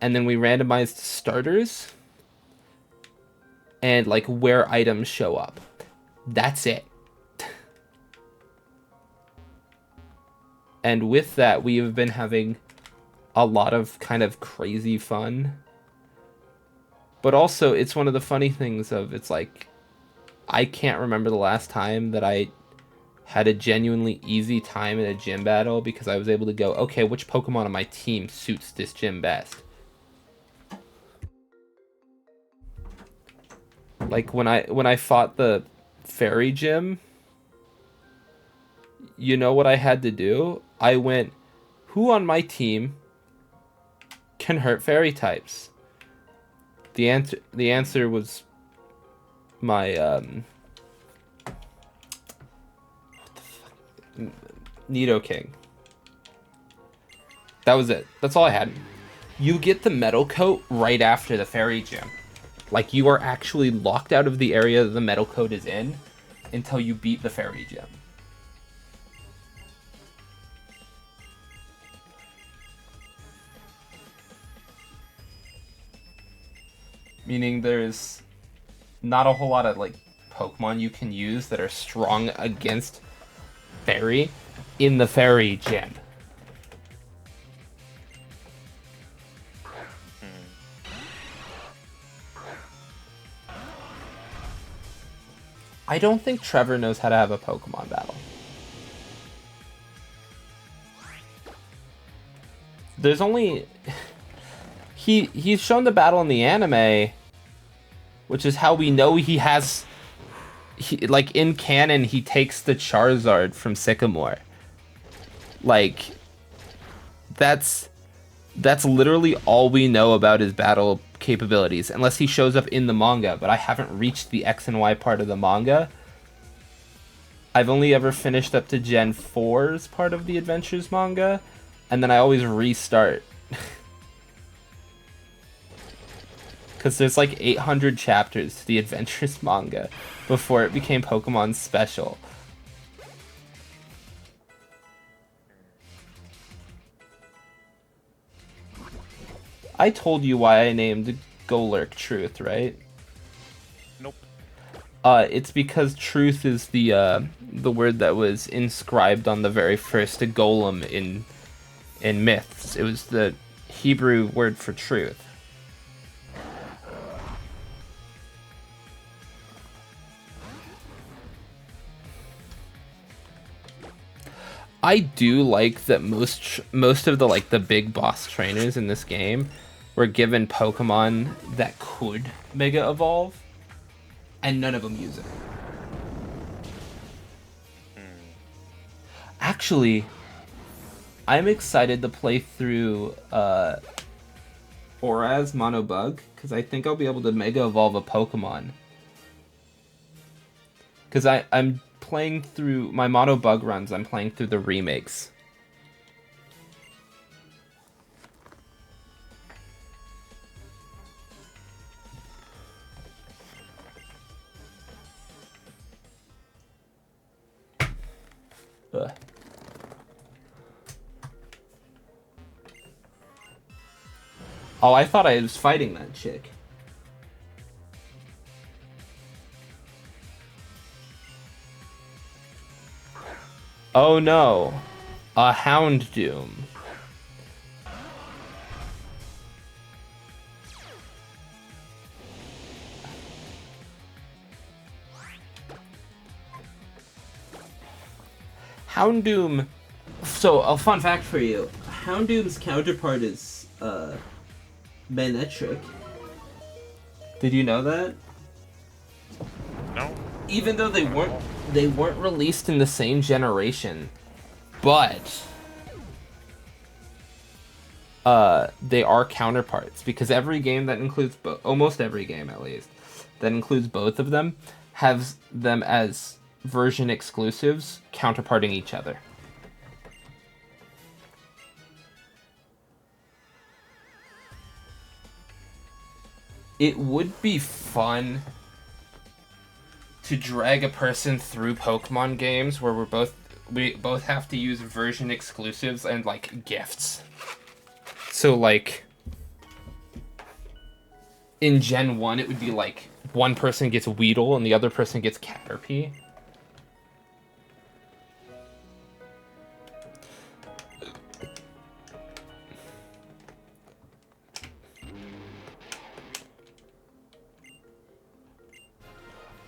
and then we randomized starters and like where items show up. That's it. And with that, we have been having a lot of kind of crazy fun. But also, it's one of the funny things of, it's like, I can't remember the last time that I had a genuinely easy time in a gym battle because I was able to go, okay, which Pokemon on my team suits this gym best? Like when I fought the fairy gym, you know what I had to do? I went, who on my team can hurt fairy types? The answer was my what the fuck? Nidoking. That was it. That's all I had. You get the metal coat right after the fairy gym. Like, you are actually locked out of the area that the metal coat is in until you beat the fairy gym. Meaning there's not a whole lot of like Pokemon you can use that are strong against fairy in the fairy gym. I don't think Trevor knows how to have a Pokemon battle. There's only... He's shown the battle in the anime, which is how we know he has... like, in canon, he takes the Charizard from Sycamore. Like, that's literally all we know about his battle capabilities, unless he shows up in the manga, but I haven't reached the X and Y part of the manga. I've only ever finished up to Gen 4's part of the Adventures manga, and then I always restart. Because there's like 800 chapters to the Adventures manga before it became Pokemon Special. I told you why I named Golurk Truth, right? Nope. It's because truth is the word that was inscribed on the very first golem in myths. It was the Hebrew word for truth. I do like that most of the like the big boss trainers in this game were given Pokemon that could Mega Evolve, and none of them use it. Actually, I'm excited to play through Oraz Mono Bug, because I think I'll be able to Mega Evolve a Pokemon. Because I'm playing through my Mono Bug runs, I'm playing through the remakes. Ugh. Oh, I thought I was fighting that chick. Oh no. A Houndoom. Houndoom. So, a fun fact for you. Houndoom's counterpart is, Manectric. Did you know that? No. Even though they weren't released in the same generation, but they are counterparts because every game that includes almost every game at least that includes both of them has them as version exclusives counterparting each other. It would be fun to drag a person through Pokemon games where we both have to use version exclusives and like gifts. So like in Gen 1 it would be like one person gets Weedle and the other person gets Caterpie.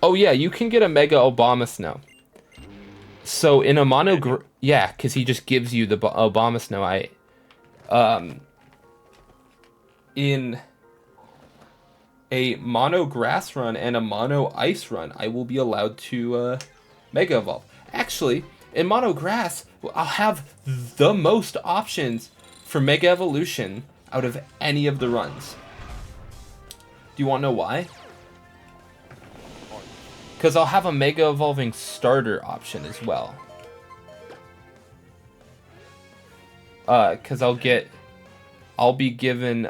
Oh yeah, you can get a Mega Obama So in a yeah, because he just gives you the Obama Snow. In a mono grass run and a mono ice run, I will be allowed to Mega Evolve. Actually, in mono grass, I'll have the most options for Mega Evolution out of any of the runs. Do you want to know why? Because I'll have a Mega Evolving starter option as well. Because I'll be given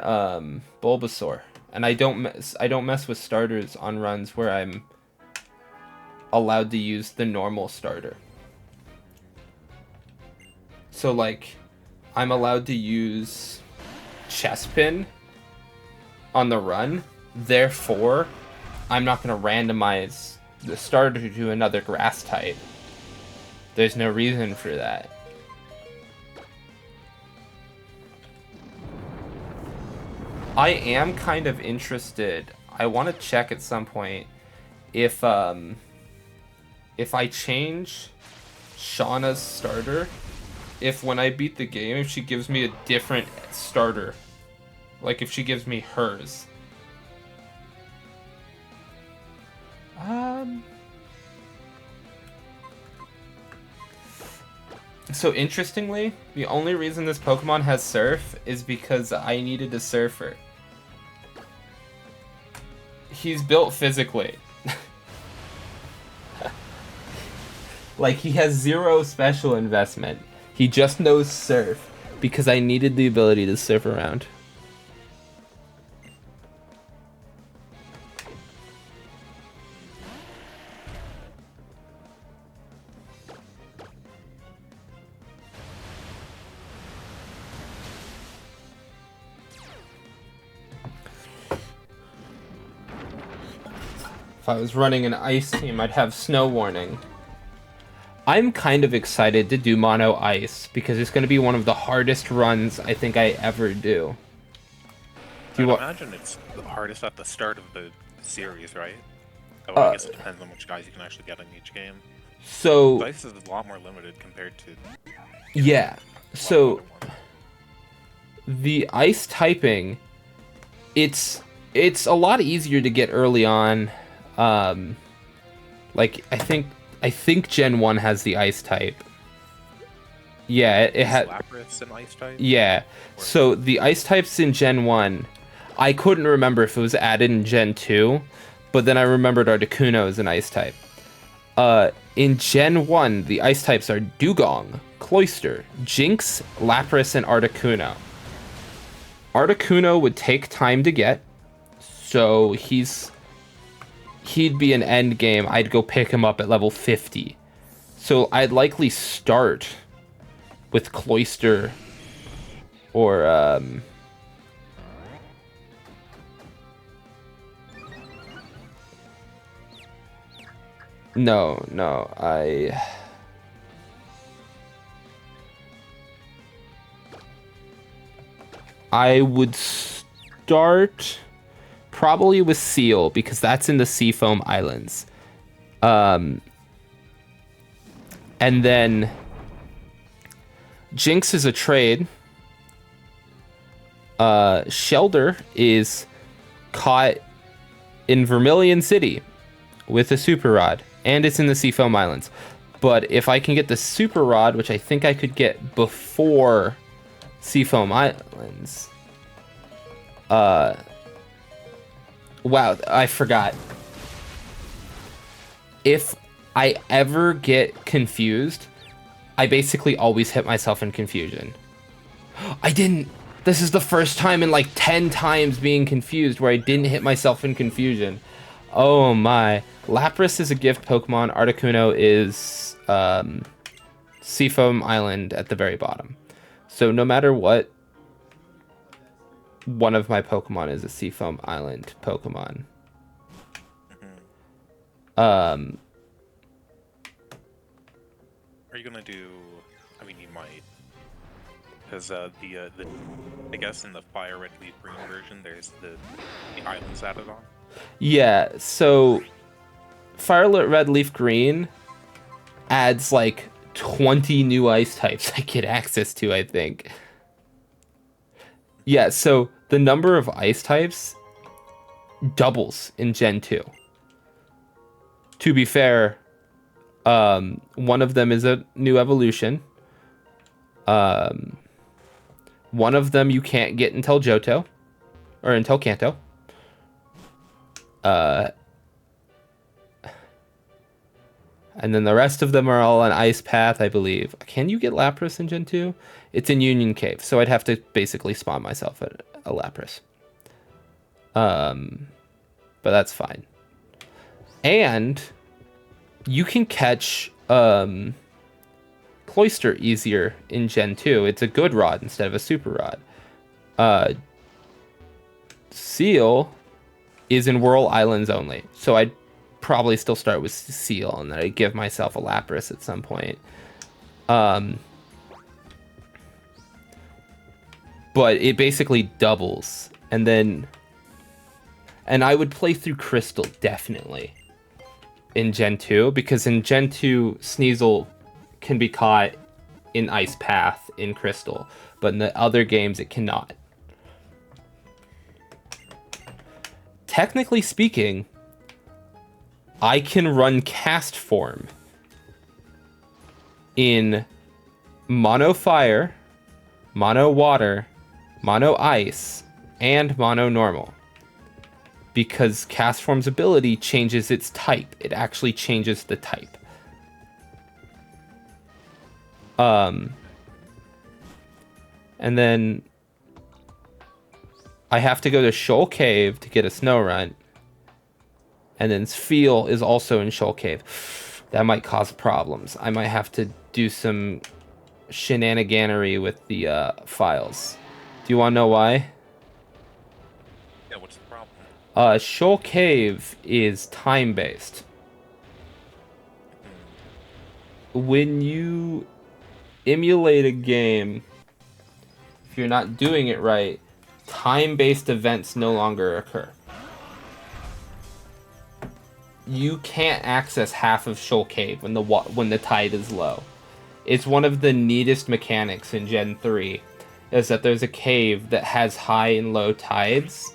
Bulbasaur, and I don't mess with starters on runs where I'm allowed to use the normal starter. So like, I'm allowed to use Chespin on the run. Therefore, I'm not going to randomize the starter to another grass type. There's no reason for that. I am kind of interested. I want to check at some point if I change Shauna's starter, if when I beat the game, if she gives me a different starter. Like if she gives me hers. So interestingly, the only reason this Pokemon has Surf is because I needed a Surfer. He's built physically. Like, he has zero special investment. He just knows Surf because I needed the ability to surf around. If I was running an ice team, I'd have snow warning. I'm kind of excited to do mono ice because it's going to be one of the hardest runs I think I ever do. I imagine it's the hardest at the start of the series, right? Oh, I guess it depends on which guys you can actually get in each game. So ice is a lot more limited compared to. Yeah. So the ice typing, it's a lot easier to get early on. Like I think Gen 1 has the ice type. Yeah, it had Lapras and ice type. Yeah. So the ice types in Gen 1, I couldn't remember if it was added in Gen 2, but then I remembered Articuno is an ice type. In Gen 1, the ice types are Dugong, Cloyster, Jinx, Lapras, and Articuno. Articuno would take time to get, so he'd be an end game. I'd go pick him up at level 50. So I'd likely start with Cloyster or No, no, I would start probably with Seal because that's in the Seafoam Islands. And then Jinx is a trade. Shelder is caught in Vermilion City with a Super Rod, and it's in the Seafoam Islands. But if I can get the Super Rod, which I think I could get before Seafoam Islands. Wow, I forgot. If I ever get confused, I basically always hit myself in confusion. I didn't. This is the first time in like 10 times being confused where I didn't hit myself in confusion. Oh my. Lapras is a gift Pokemon. Articuno is Seafoam Island at the very bottom. So no matter what, one of my Pokemon is a Seafoam Island Pokemon. Are you gonna do? I mean, you might, because I guess in the Fire Red Leaf Green version, there's the islands added on. Yeah, so Fire Red Leaf Green adds like 20 new ice types I get access to, I think. Yeah, so the number of ice types doubles in Gen 2. To be fair, one of them is a new evolution. One of them you can't get until Johto, or until Kanto. And then the rest of them are all on Ice Path, I believe. Can you get Lapras in Gen 2? It's in Union Cave, so I'd have to basically spawn myself a Lapras. But that's fine. And you can catch Cloyster easier in Gen 2. It's a good rod instead of a super rod. Seal is in Whirl Islands only, so I'd probably still start with Seal, and then I'd give myself a Lapras at some point. But it basically doubles, and I would play through Crystal definitely in Gen 2, because in Gen 2 Sneasel can be caught in Ice Path in Crystal, but in the other games it cannot. Technically speaking, I can run Cast Form in Mono Fire, Mono Water, Mono Ice, and Mono Normal. Because Cast Form's ability changes its type. It actually changes the type. And then I have to go to Shoal Cave to get a Snorunt. And then Sfeel is also in Shoal Cave. That might cause problems. I might have to do some shenaniganery with the files. Do you want to know why? Yeah, what's the problem? Shoal Cave is time-based. When you emulate a game, if you're not doing it right, time-based events no longer occur. You can't access half of Shoal Cave when the tide is low. It's one of the neatest mechanics in Gen 3, is that there's a cave that has high and low tides.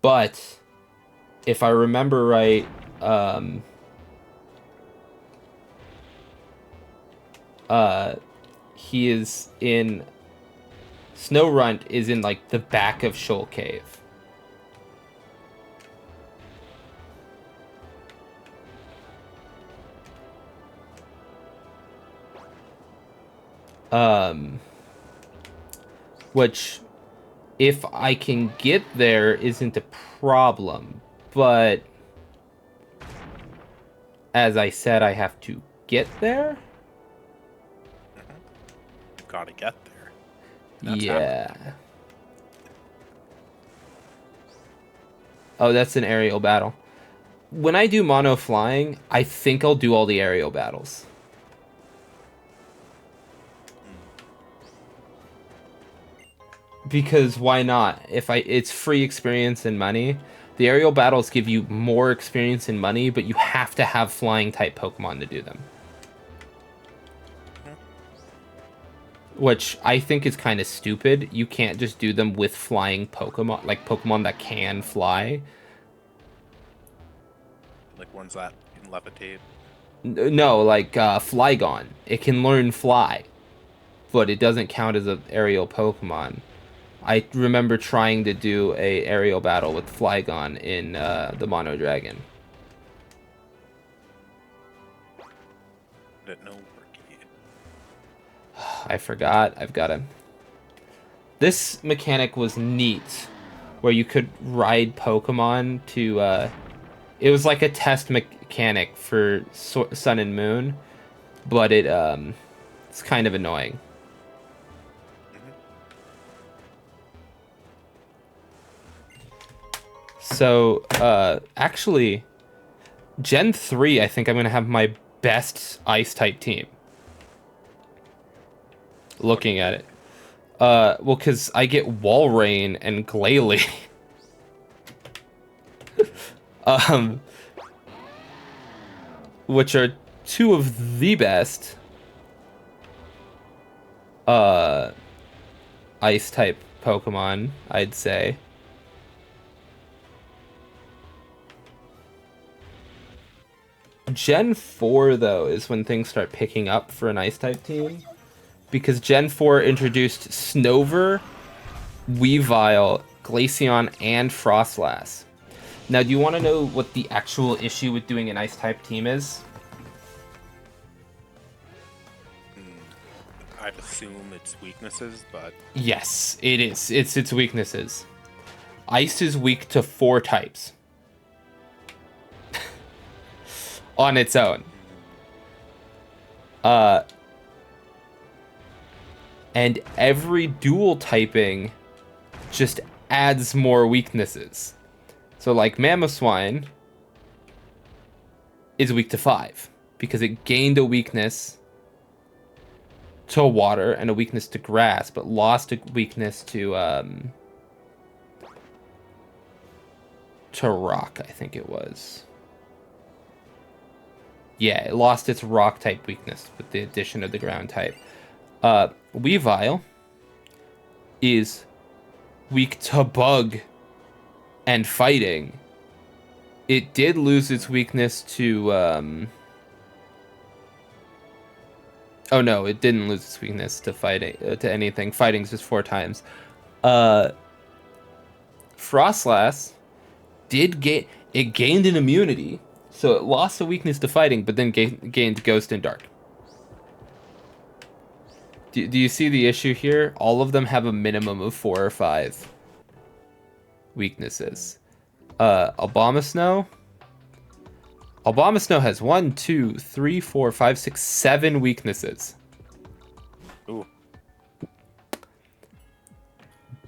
But if I remember right, he is in Snorunt is in like the back of Shoal Cave. Which, if I can get there, isn't a problem. But, as I said, I have to get there? Gotta get there. That's yeah. happening. Oh, that's an aerial battle. when I do mono flying, I think I'll do all the aerial battles. Because why not? It's free experience and money. The aerial battles give you more experience and money, but you have to have flying type Pokemon to do them. Which I think is kind of stupid. You can't just do them with flying Pokemon, like Pokemon that can fly. Like ones that can levitate. No, like Flygon. It can learn fly, but it doesn't count as an aerial Pokemon. I remember trying to do a aerial battle with Flygon in the Mono Dragon. Didn't know Worky. I forgot. I've got to... This mechanic was neat, where you could ride Pokemon to... It was like a test mechanic for Sun and Moon, but it's kind of annoying. So, actually, Gen 3, I think I'm going to have my best Ice-type team. Looking at it. Well, because I get Walrein and Glalie. Which are two of the best Ice-type Pokemon, I'd say. Gen 4, though, is when things start picking up for an Ice-type team. Because Gen 4 introduced Snover, Weavile, Glaceon, and Frostlass. Now, do you want to know what the actual issue with doing an Ice-type team is? I'd assume it's weaknesses, but... Yes, it is. It's its weaknesses. Ice is weak to 4 types. On its own. And every dual typing just adds more weaknesses. So like Mamoswine is weak to 5 because it gained a weakness to water and a weakness to grass, but lost a weakness to rock, I think it was. Yeah, it lost its rock type weakness with the addition of the ground type. Weavile is weak to bug and fighting. It did lose its weakness to oh no, it didn't lose its weakness to fighting to anything. Fighting's just 4 times. Frostlass gained an immunity, so it lost a weakness to fighting, but then gained Ghost and Dark. Do you see the issue here? All of them have a minimum of 4 or 5 weaknesses. Abomasnow has 1, 2, 3, 4, 5, 6, 7 weaknesses. Ooh.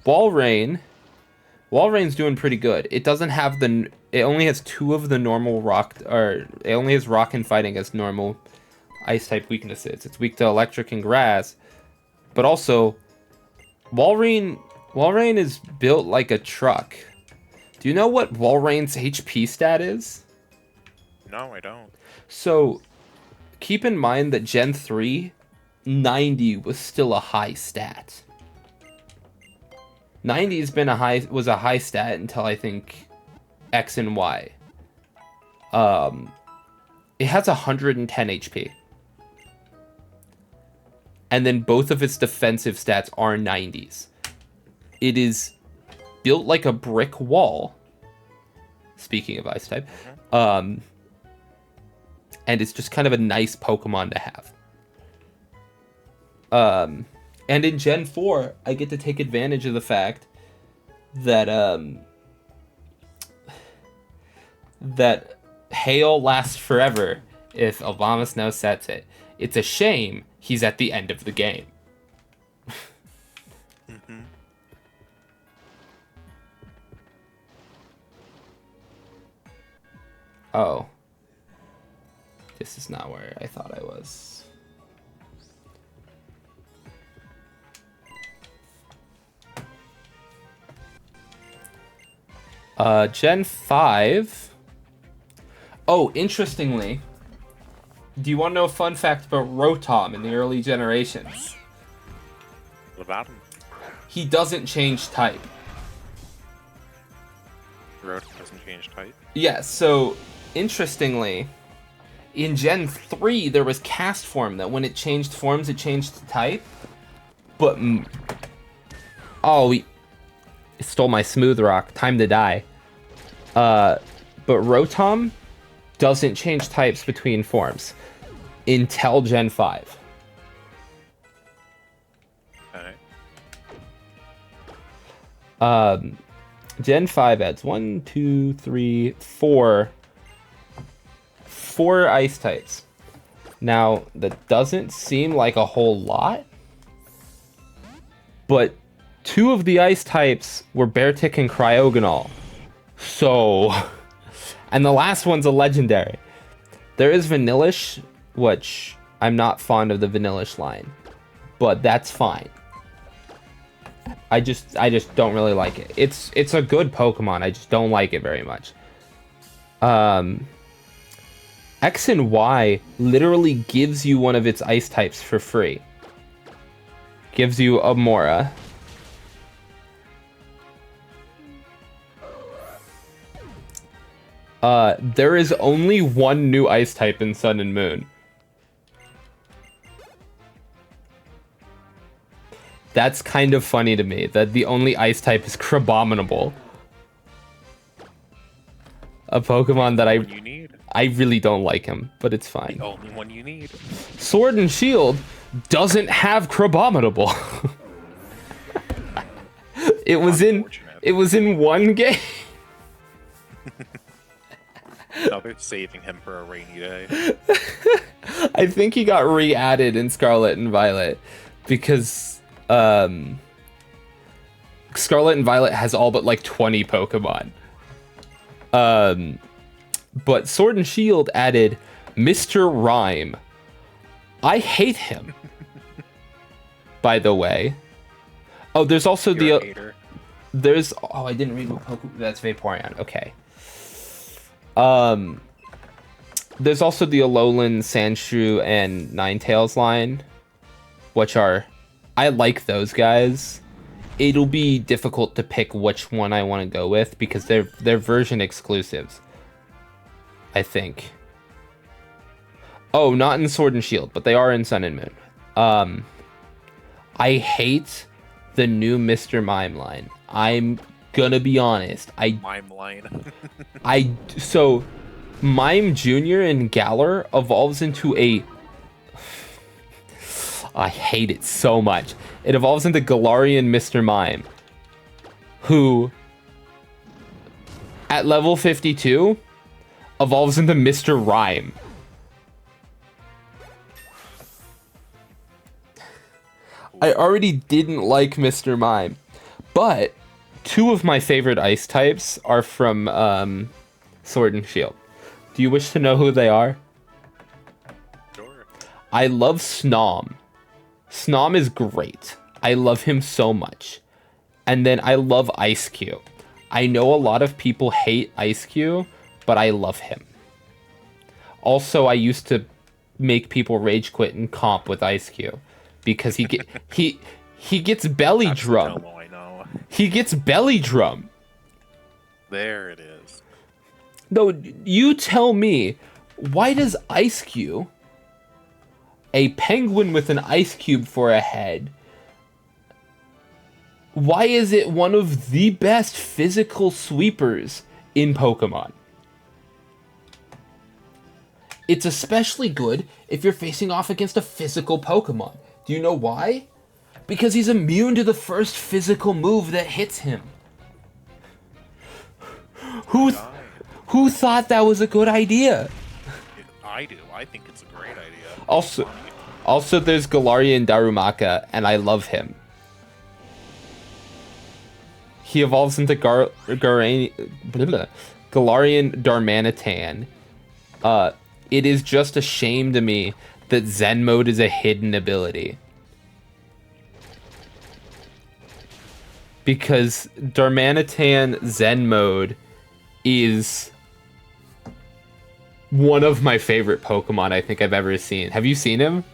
Walrein's doing pretty good. It doesn't have it only has 2 of the normal rock, or it only has rock and fighting as normal ice type weaknesses. It's weak to electric and grass, but also Walrein is built like a truck. Do you know what Walrein's HP stat is? No, I don't. So keep in mind that Gen 3, 90 was still a high stat. 90 was a high stat until I think X and Y. It has 110 HP. And then both of its defensive stats are 90s. It is built like a brick wall. Speaking of ice type. And it's just kind of a nice Pokemon to have. And in Gen 4, I get to take advantage of the fact that that Hail lasts forever if Abomasnow sets it. It's a shame he's at the end of the game. Oh. This is not where I thought I was. Gen 5. Oh, interestingly, do you want to know a fun fact about Rotom in the early generations? What about him? He doesn't change type. Rotom doesn't change type. Yeah, so, interestingly, in Gen 3, there was cast form that when it changed forms, it changed type. But, oh, it stole my Smooth Rock. Time to die. But Rotom doesn't change types between forms until Gen 5. Alright. Gen 5 adds 1, 2, 3, 4 ice types. Now, that doesn't seem like a whole lot, but 2 of the ice types were Beartic and Cryogonal. So, and the last one's a legendary. There is Vanillish, which I'm not fond of the Vanillish line, but that's fine. I just don't really like it. It's a good Pokemon. I just don't like it very much. X and Y literally gives you one of its ice types for free. Gives you a Mora. There is only one new ice type in Sun and Moon. That's kind of funny to me, that the only ice type is Crabominable. A Pokemon that I really don't like him, but it's fine. The only one you need. Sword and Shield doesn't have Crabominable. It was in one game. Now they're saving him for a rainy day. I think he got re-added in Scarlet and Violet because Scarlet and Violet has all but like 20 Pokemon. But Sword and Shield added Mr. Rhyme. I hate him. By the way. Oh, there's also You're a hater. I didn't read what Pokemon. That's Vaporeon. Okay. There's also the Alolan, Sandshrew, and Ninetales line, which I like those guys. It'll be difficult to pick which one I want to go with because they're version exclusives, I think. Oh, not in Sword and Shield, but they are in Sun and Moon. I hate the new Mr. Mime line. I'm gonna be honest. Mime line. So Mime Jr. in Galar evolves into I hate it so much. It evolves into Galarian Mr. Mime, who at level 52 evolves into Mr. Rhyme. I already didn't like Mr. Mime, but 2 of my favorite ice types are from Sword and Shield. Do you wish to know who they are? Sure. I love Snom. Snom is great. I love him so much. And then I love Ice Cube. I know a lot of people hate Ice Cube, but I love him. Also, I used to make people rage quit and comp with Ice Cube because he gets belly That's drum. the Tomo I know. He gets belly drum. There it is. No, you tell me, why does Ice Cube, a penguin with an ice cube for a head, why is it one of the best physical sweepers in Pokemon? It's especially good if you're facing off against a physical Pokemon. Do you know why? Because he's immune to the first physical move that hits him. Who thought that was a good idea? I do. I think it's a great idea. Also there's Galarian Darumaka, and I love him. He evolves into Galarian Darmanitan, It is just a shame to me that Zen mode is a hidden ability. Because Darmanitan Zen mode is one of my favorite Pokemon I think I've ever seen. Have you seen him?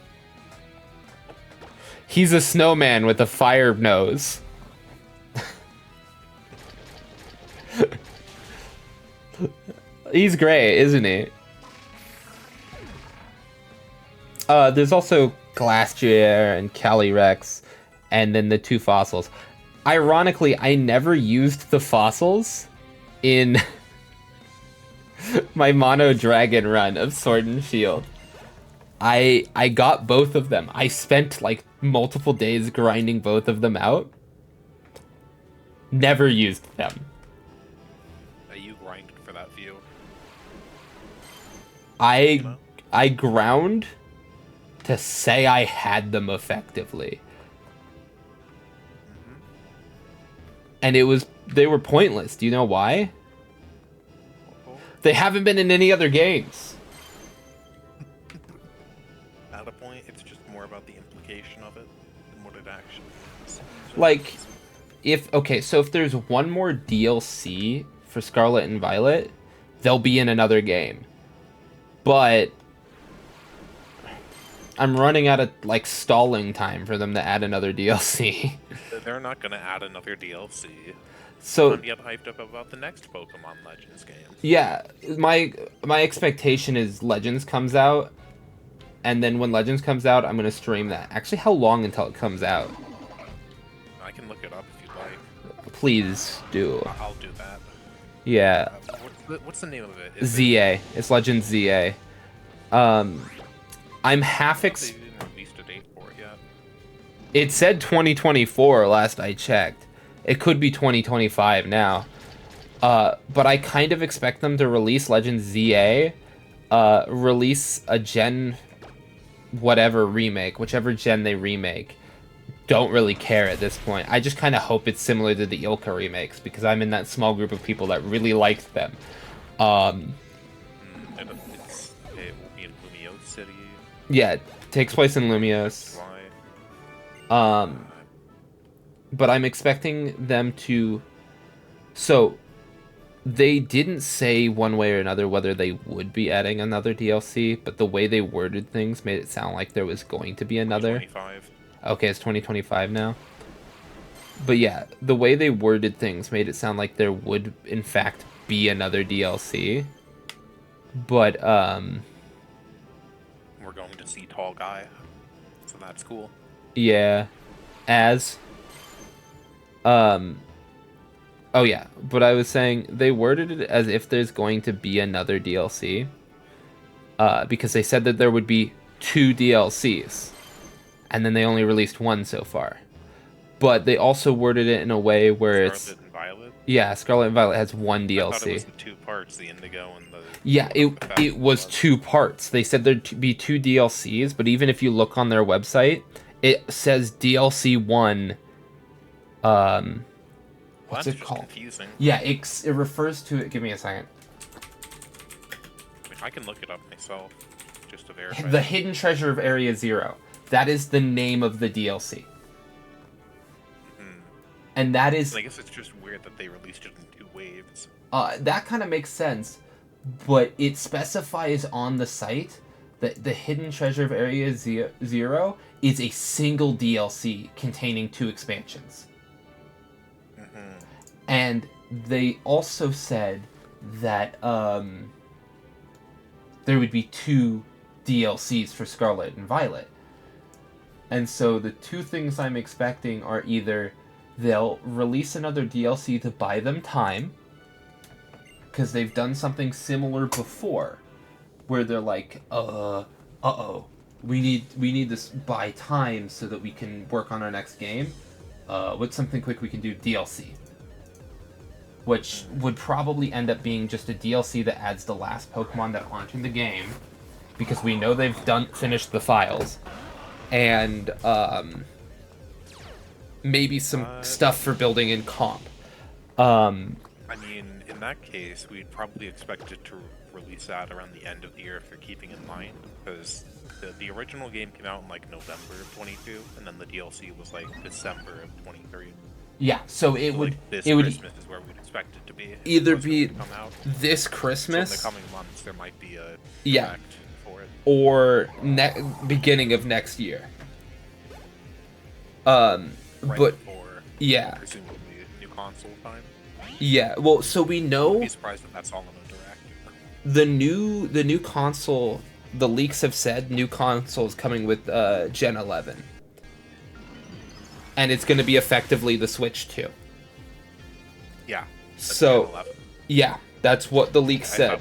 He's a snowman with a fire nose. He's great, isn't he? There's also Glastrier and Calyrex, and then the 2 fossils. Ironically, I never used the fossils in my Mono Dragon run of Sword and Shield. I got both of them. I spent like multiple days grinding both of them out. Never used them. You grinded for that view. I ground to say I had them effectively. And they were pointless. Do you know why? They haven't been in any other games. At a point, it's just more about the implication of it than what it actually is. Like, so if there's one more DLC for Scarlet and Violet, they'll be in another game. But I'm running out of, like, stalling time for them to add another DLC. They're not going to add another DLC. So I'm get hyped up about the next Pokemon Legends game. Yeah, my expectation is Legends comes out, and then when Legends comes out, I'm going to stream that. Actually, how long until it comes out? I can look it up if you'd like. Please do. I'll do that. Yeah. What's the name of it? ZA. It's Legends ZA. I'm half They didn't release a date for it yet. It said 2024 last I checked. It could be 2025 now. But I kind of expect them to release Legends ZA, release a Gen whatever remake, whichever Gen they remake. Don't really care at this point. I just kind of hope it's similar to the Ilka remakes, because I'm in that small group of people that really liked them. It will be in Lumiose City. Yeah, it takes place in Lumiose. Why? But I'm expecting them to... So, they didn't say one way or another whether they would be adding another DLC, but the way they worded things made it sound like there was going to be another. 2025. Okay, it's 2025 now. But yeah, the way they worded things made it sound like there would, in fact, be another DLC. But, We're going to see Tall Guy, so that's cool. yeah. Oh yeah, but I was saying they worded it as if there's going to be another DLC. Because they said that there would be 2 DLCs. And then they only released 1 so far. But they also worded it in a way where Scarlet and Violet? Yeah, Scarlet and Violet has 1 DLC. I thought it was the 2 parts, the Indigo and the... Yeah, it was 2 parts. They said there'd be 2 DLCs, but even if you look on their website, it says DLC 1. What's it called? Confusing. Yeah, it refers to it. Give me a second. I can look it up myself, just to verify. The Hidden Treasure of Area Zero. That is the name of the DLC. And that is... I guess it's just weird that they released it in 2 waves. That kind of makes sense, but it specifies on the site that the Hidden Treasure of Area Zero is a single DLC containing 2 expansions. And they also said that there would be 2 DLCs for Scarlet and Violet. And so the 2 things I'm expecting are either they'll release another DLC to buy them time, because they've done something similar before, where they're like, we need this buy time so that we can work on our next game. What's something quick we can do? DLC. Which would probably end up being just a DLC that adds the last Pokemon that aren't in the game, because we know they've finished the files, and maybe some stuff for building in comp. I mean, in that case, we'd probably expect it to release that around the end of the year if they're keeping in mind, because the original game came out in like November of 22, and then the DLC was like December of 23. Yeah, so it So, would like, this it would Christmas is where we'd expect it to be. if it either was going be to come out. this So in the Christmas coming months, there might be a Yeah. direct for it. or beginning of next year. Right But before, yeah, presumably, new console time. yeah. Well, so we I'd know be surprised if that's all in a direct. the new console. The leaks have said new console is coming with Gen 11, and it's going to be effectively the Switch 2. Yeah. that's So Gen 11. yeah, that's what the leak I said. thought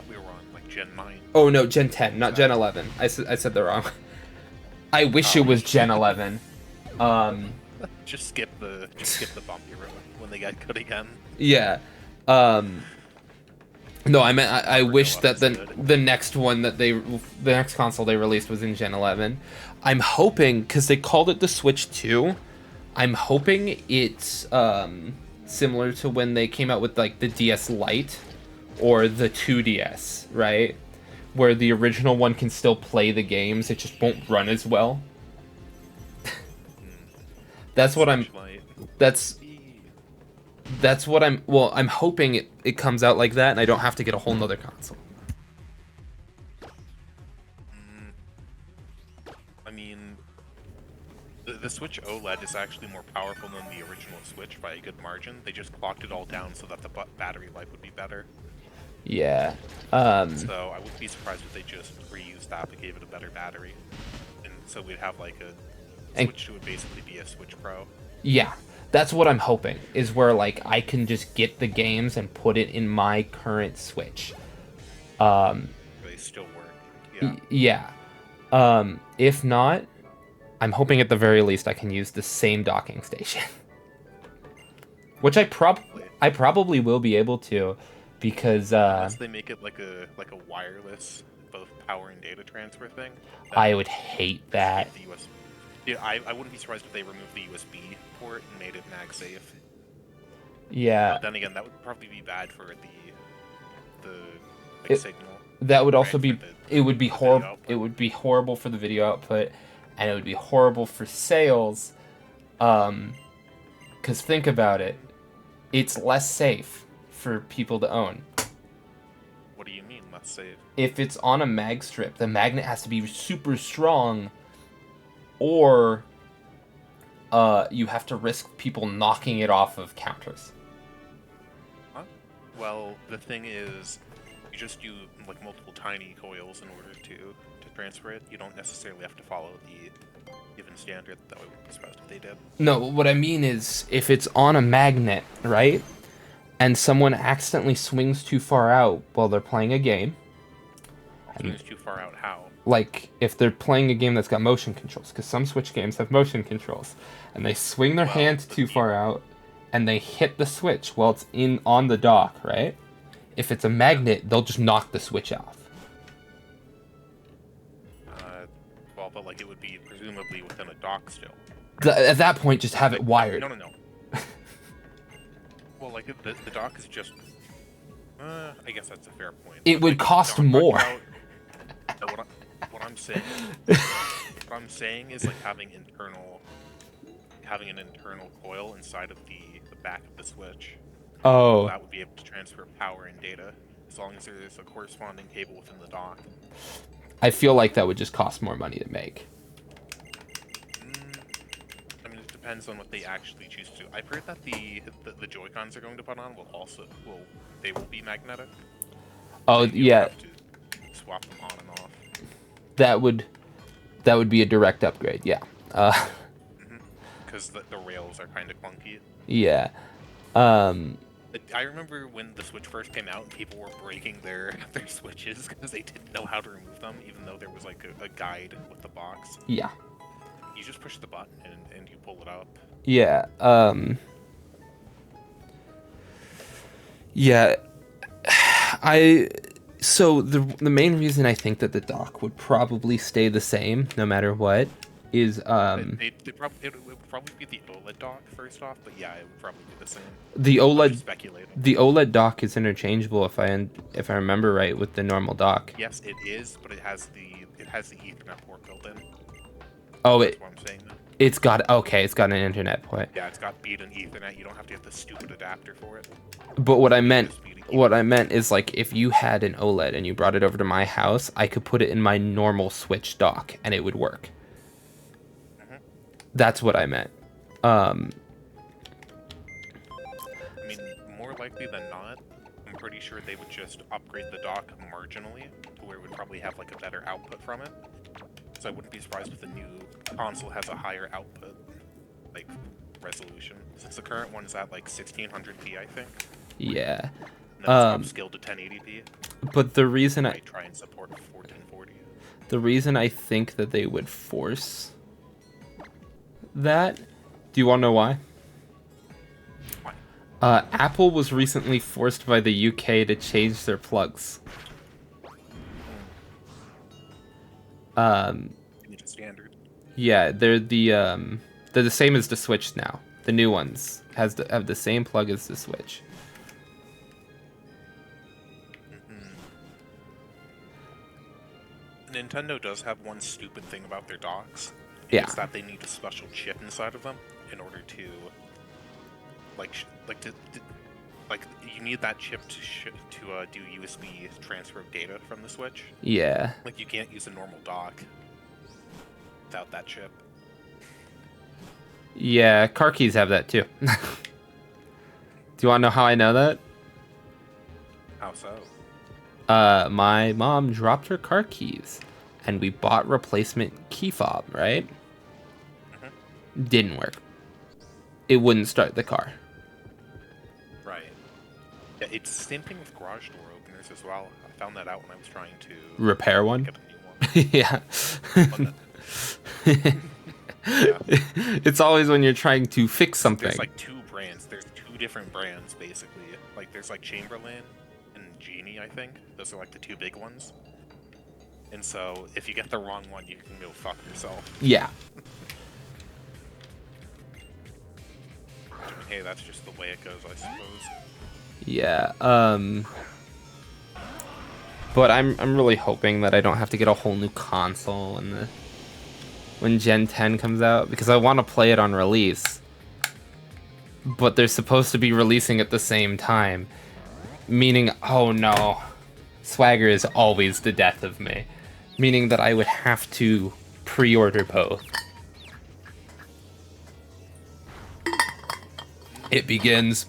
we were on like Gen 9. Oh no, Gen 10, not Gen 11. I said the wrong. I wish it was Gen 11. Just skip the bumpy road when they get good again. Yeah. No, I meant I wish that the next one that the next console they released was in Gen 11. I'm hoping, because they called it the Switch 2, I'm hoping it's similar to when they came out with like the DS Lite or the 2DS, right? Where the original one can still play the games, it just won't run as well. That's what I'm. That's what I'm. Well, I'm hoping it comes out like that, and I don't have to get a whole nother console. I mean, the Switch OLED is actually more powerful than the original Switch by a good margin. They just clocked it all down so that the battery life would be better. Yeah. So I wouldn't be surprised if they just reused that but gave it a better battery, and so we'd have like a Switch 2 would basically be a Switch Pro. Yeah. That's what I'm hoping, is where like I can just get the games and put it in my current Switch. They still work. Yeah. If not, I'm hoping at the very least I can use the same docking station. Which I probably will be able to, because unless they make it like a wireless both power and data transfer thing. I would hate that. The USB. Yeah, I wouldn't be surprised if they removed the USB port and made it MagSafe. Yeah. But then again, that would probably be bad for the signal. That would also right, be. It would be horrible. It would be horrible for the video output, and it would be horrible for sales. Because think about it, it's less safe for people to own. What do you mean less safe? If it's on a mag strip, the magnet has to be super strong, or you have to risk people knocking it off of counters. Huh? Well, the thing is, you just do like multiple tiny coils in order to transfer it. You don't necessarily have to follow the given standard that we were supposed if they did. No, what I mean is, if it's on a magnet, right, and someone accidentally swings too far out while they're playing a game. Swings too far out how? Like, if they're playing a game that's got motion controls, because some Switch games have motion controls, and they swing their hand too far out, and they hit the Switch while it's on the dock, right? If it's a magnet, they'll just knock the Switch off. Well, but like it would be presumably within a dock still. At that point, just have it wired. No. Well, like the dock is just. I guess that's a fair point. It would cost more. What I'm saying is like having an internal coil inside of the back of the Switch. Oh. That would be able to transfer power and data as long as there's a corresponding cable within the dock. I feel like that would just cost more money to make. I mean, it depends on what they actually choose to. I've heard that the Joy-Cons they're going to put on will be magnetic. Oh, yeah. Have to swap them on and off. That would be a direct upgrade, yeah. Because the rails are kind of clunky. Yeah. I remember when the Switch first came out and people were breaking their Switches because they didn't know how to remove them, even though there was like a guide with the box. Yeah. You just push the button and you pull it up. Yeah. Yeah. So the main reason I think that the dock would probably stay the same no matter what is it would probably be the OLED dock first off, but yeah, it would probably be the same. the I'm OLED just speculating. the OLED dock is interchangeable if I remember right with the normal dock. Yes, it is, but it has the Ethernet port built in. Oh, That's what I'm saying. it's got an internet port. Yeah, it's got beat and Ethernet. You don't have to get the stupid adapter for it. But what I meant USB to what I meant is like if you had an OLED and you brought it over to my house, I could put it in my normal Switch dock and it would work. That's what I meant. I mean, more likely than not, I'm pretty sure they would just upgrade the dock marginally to where it would probably have like a better output from it. So I wouldn't be surprised if the new console has a higher output, like, resolution. Since the current one is at like 1600p, I think. Yeah. And then it's upscaled to 1080p. But the reason I try and support 1440. The reason I think that they would force that, do you want to know why? Why? Apple was recently forced by the UK to change their plugs. It's standard. Yeah, they're the same as the Switch now. The new ones have the same plug as the Switch. Nintendo does have one stupid thing about their docks. Yeah. It's that they need a special chip inside of them in order to, you need that chip to do USB transfer of data from the Switch. Yeah. Like, you can't use a normal dock without that chip. Yeah, car keys have that too. Do you want to know how I know that? How so? My mom dropped her car keys, and we bought replacement key fob, right? Didn't work. It wouldn't start the car. Right. Yeah, it's the same thing with garage door openers as well. I found that out when I was trying to Repair one? get a new one. Yeah. Yeah. It's always when you're trying to fix something. There's like two brands. There's two different brands, basically. Like, there's like Chamberlain and Genie, I think. Those are like the two big ones. And so, if you get the wrong one, you can go fuck yourself. Yeah. I mean, hey, that's just the way it goes, I suppose. Yeah. But I'm really hoping that I don't have to get a whole new console when Gen 10 comes out, because I want to play it on release. But they're supposed to be releasing at the same time. Meaning, oh no. Swagger is always the death of me. Meaning that I would have to pre-order both. It begins.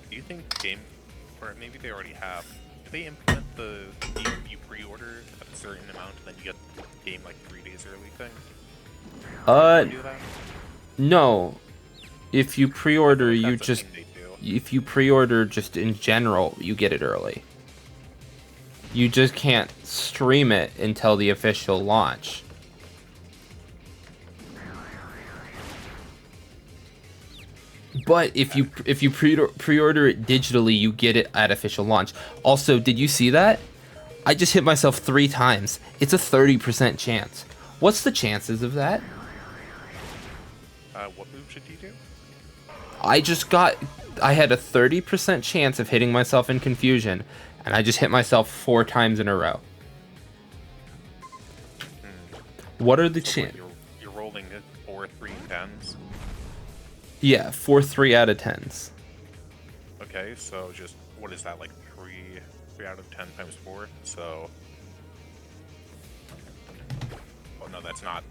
Do you think or maybe they already have, do they implement you pre-order a certain amount and then you get the game like 3 days early thing? Do that? No. If you pre-order, you That's a just... thing they do. If you pre-order just in general, you get it early. You just can't stream it until the official launch. But if you pre-order it digitally, you get it at official launch. Also, did you see that? I just hit myself 3 times. It's a 30% chance. What's the chances of that? What move should you do? I had a 30% chance of hitting myself in confusion, and I just hit myself 4 times in a row. What are the chances? You're rolling it 4, 3, and 10s. Yeah, 4 3 out of 10s. Okay, so just, what is that, like 3 out of 10 times 4? So, oh no, that's not.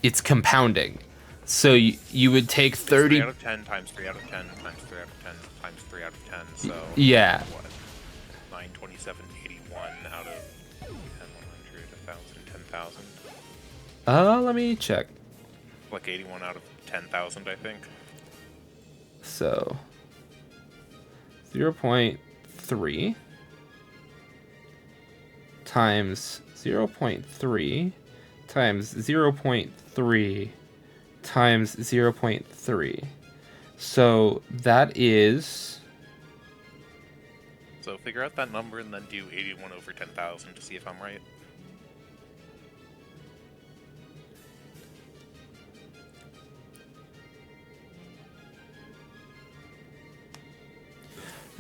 It's compounding. So you would take 30... 3 out of 10 times 3 out of 10 times 3 out of 10 times 3 out of 10, so... Yeah. What? 9, 27, 81 out of 10, 100, 1,000, 10,000. Let me check. Like 81 out of 10,000, I think. So 0.3 times 0.3 times 0.3 times 0.3. So that is... So figure out that number and then do 81 over 10,000 to see if I'm right.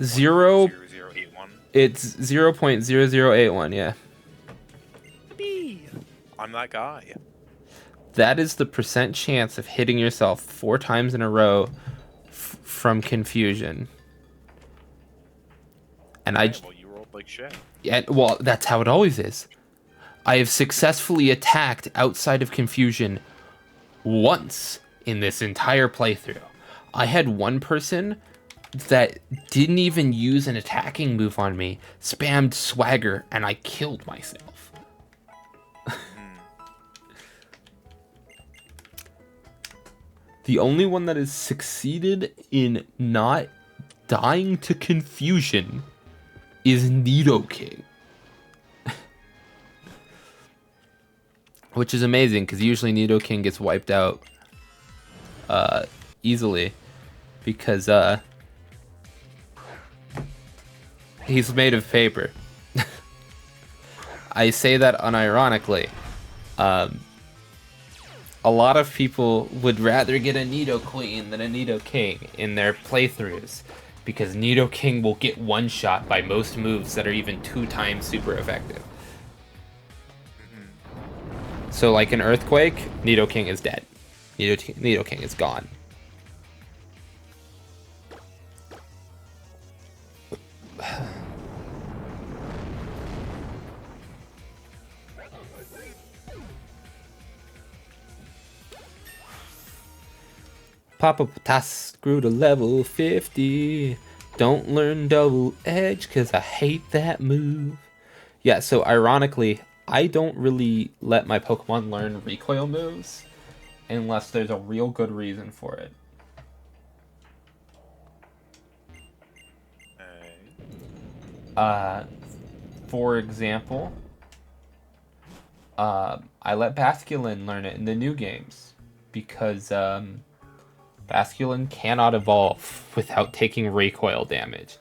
Zero. 0081. It's 0.0081. Yeah. I'm that guy. That is the percent chance of hitting yourself 4 times in a row from confusion. And Well, you rolled like shit. well, that's how it always is. I have successfully attacked outside of confusion once in this entire playthrough. I had one person that didn't even use an attacking move on me, spammed swagger, and I killed myself. The only one that has succeeded in not dying to confusion is Nidoking. Which is amazing, because usually Nidoking gets wiped out easily. Because he's made of paper. I say that unironically. A lot of people would rather get a Nidoqueen than a Nidoking in their playthroughs, because Nidoking will get one-shot by most moves that are even 2 times super effective. So like an Earthquake, Nidoking is dead. Nidoking is gone. Papa Task grew to level 50. Don't learn double edge, cause I hate that move. Yeah, so ironically, I don't really let my Pokemon learn recoil moves unless there's a real good reason for it. For example, I let Basculin learn it in the new games because Basculin cannot evolve without taking recoil damage.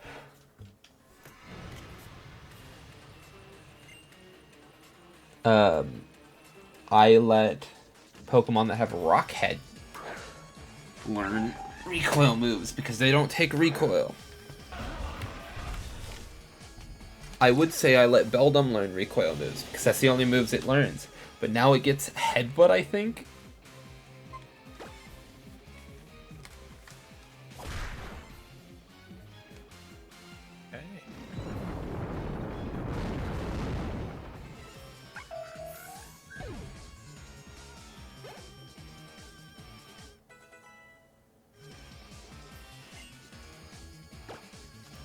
I let Pokemon that have Rock Head learn recoil moves because they don't take recoil. I would say I let Beldum learn recoil moves because that's the only moves it learns. But now it gets Headbutt, I think.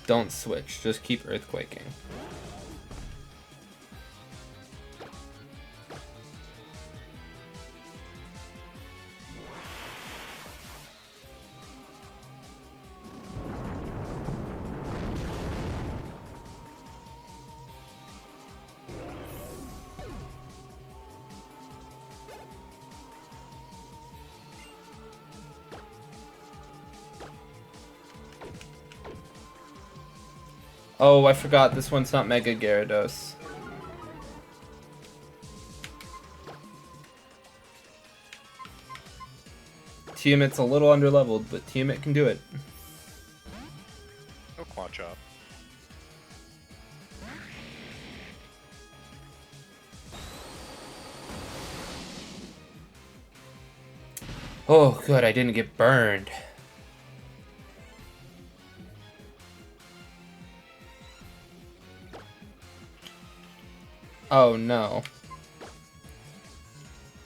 Don't switch, just keep Earthquaking. Oh, I forgot, this one's not Mega Gyarados. Tiamat's a little underleveled, but Tiamat can do it. No Claw Chop. Oh, good, I didn't get burned. Oh no.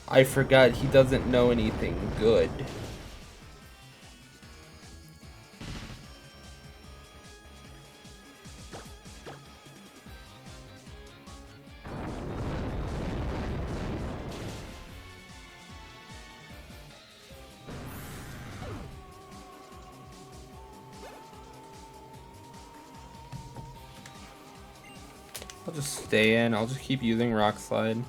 I forgot he doesn't know anything good. I'll just stay in. I'll just keep using Rock Slide.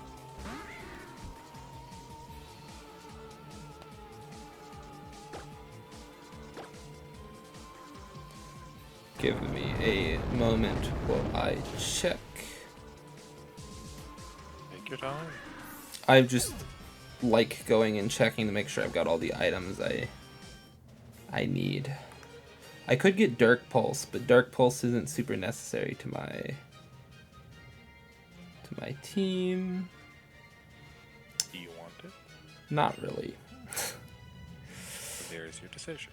Give me a moment while I check. Take your time. I just like going and checking to make sure I've got all the items I need. I could get Dark Pulse, but Dark Pulse isn't super necessary to my team. Do you want it? Not really. There's your decision.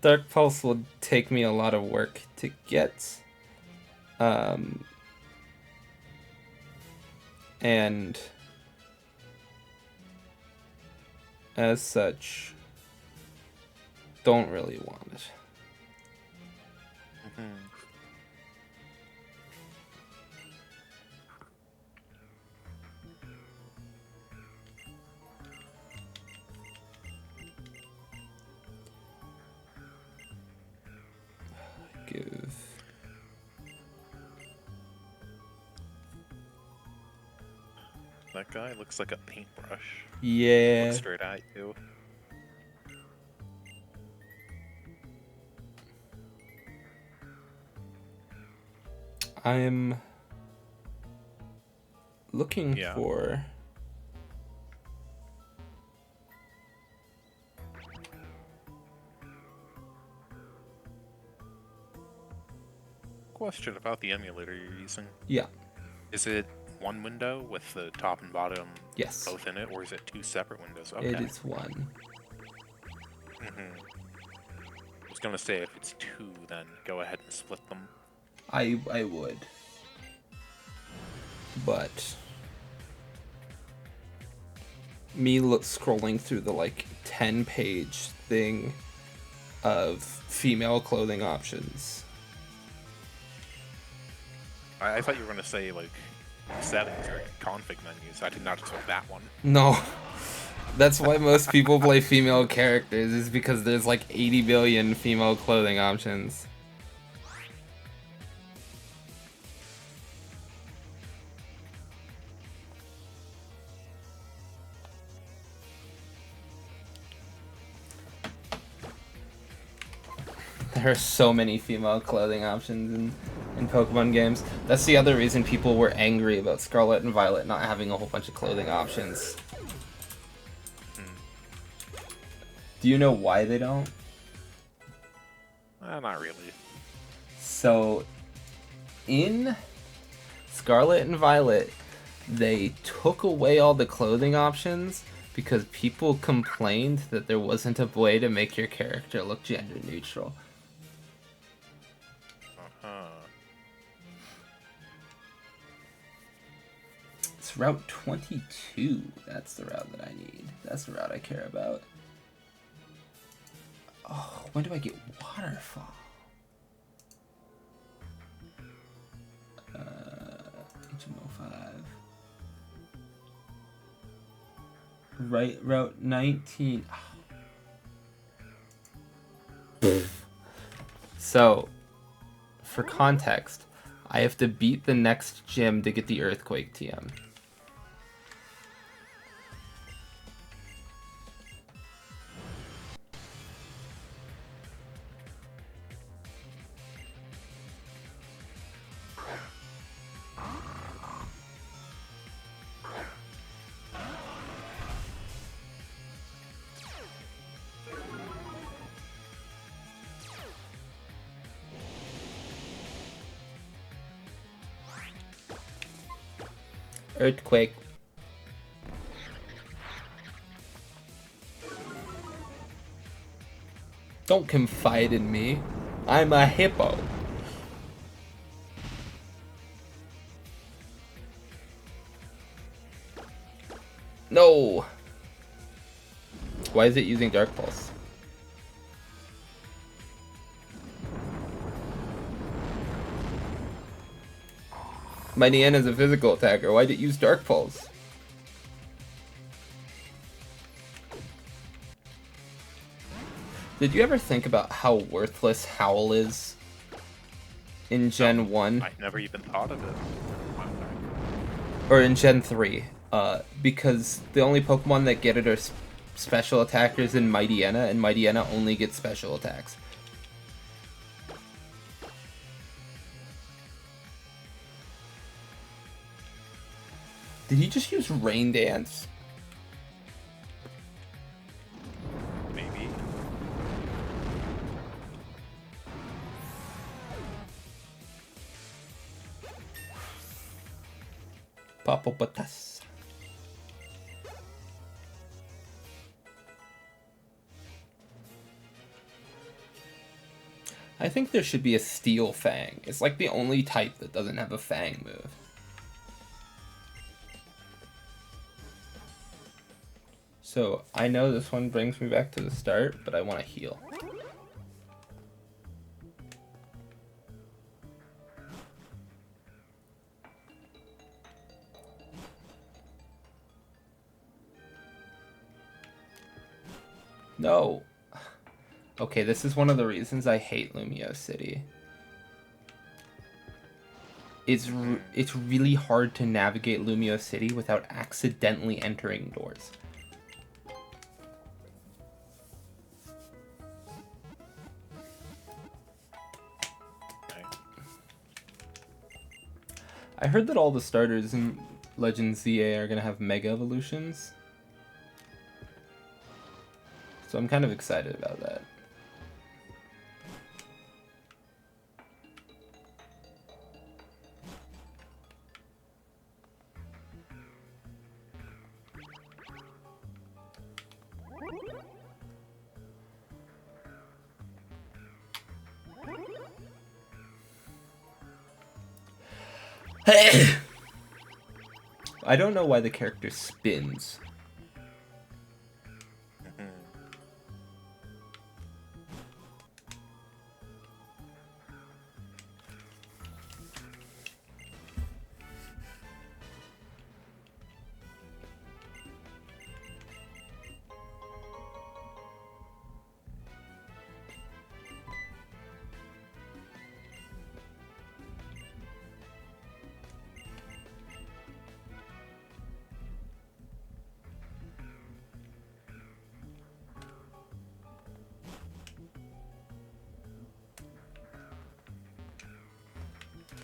Dark Pulse will take me a lot of work to get. And as such, don't really want it. Give. That guy looks like a paintbrush. Yeah. Looks straight at you. I'm looking for. Question about the emulator you're using. Yeah. Is it one window with the top and bottom Yes. both in it, or is it two separate windows? Okay. It is one. I was gonna say, if it's two, then go ahead and split them. I would. But me scrolling through the like 10-page thing of female clothing options. I thought you were gonna say like settings or config menus. I did not expect that one. No. That's why most people play female characters, is because there's like 80 billion female clothing options. There are so many female clothing options in Pokemon games. That's the other reason people were angry about Scarlet and Violet not having a whole bunch of clothing options. Do you know why they don't? Not really. So, in Scarlet and Violet, they took away all the clothing options because people complained that there wasn't a way to make your character look gender neutral. It's Route 22. That's the route that I need. That's the route I care about. Oh, when do I get Waterfall? HM05. Right, Route 19. So, for context, I have to beat the next gym to get the Earthquake TM. Earthquake. Don't confide in me. I'm a hippo. No. Why is it using Dark Pulse? My Niana's a physical attacker. Why'd it use Dark Pulse? Did you ever think about how worthless Howl is in Gen 1? I never even thought of it. Or in Gen 3. Because the only Pokemon that get it are special attackers in Mightyena, and Mightyena only gets special attacks. Did he just use Rain Dance? Maybe. Papo patas. I think there should be a Steel Fang. It's like the only type that doesn't have a Fang move. So I know this one brings me back to the start, but I want to heal. No. Okay, this is one of the reasons I hate Lumio City. It's really hard to navigate Lumio City without accidentally entering doors. I heard that all the starters in Legends ZA are gonna have Mega Evolutions. So I'm kind of excited about that. I don't know why the character spins.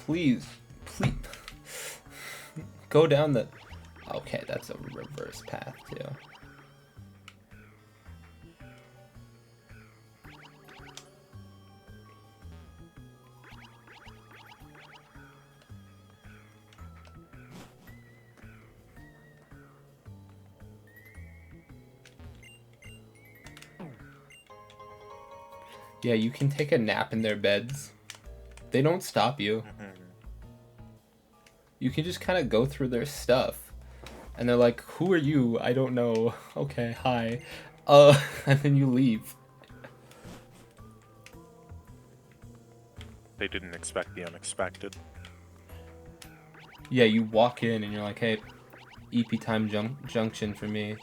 Please, please, go down the... Okay, that's a reverse path, too. Yeah, you can take a nap in their beds. They don't stop you. You can just kind of go through their stuff. And they're like, who are you? I don't know. Okay, hi. And then you leave. They didn't expect the unexpected. Yeah, you walk in and you're like, hey, EP time junction for me.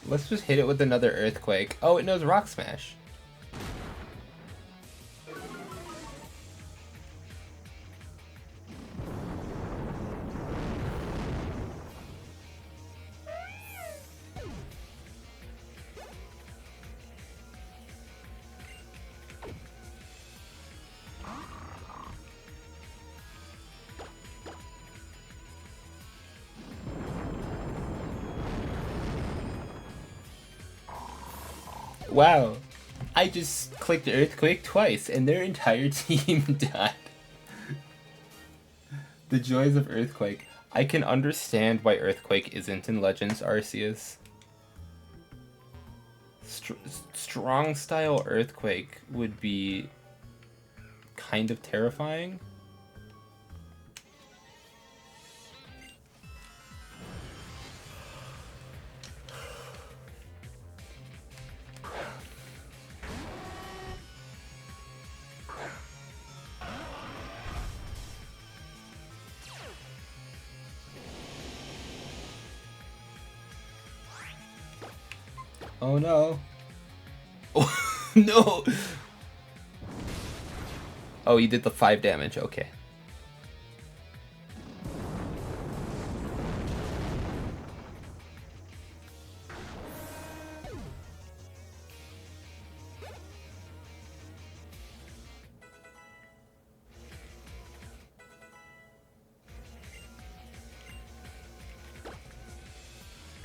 Let's just hit it with another Earthquake. Oh, it knows Rock Smash. Wow, I just clicked Earthquake twice and their entire team died. The joys of Earthquake. I can understand why Earthquake isn't in Legends Arceus. Strong style Earthquake would be kind of terrifying. Oh no. Oh, no. Oh, he did the 5 damage. Okay.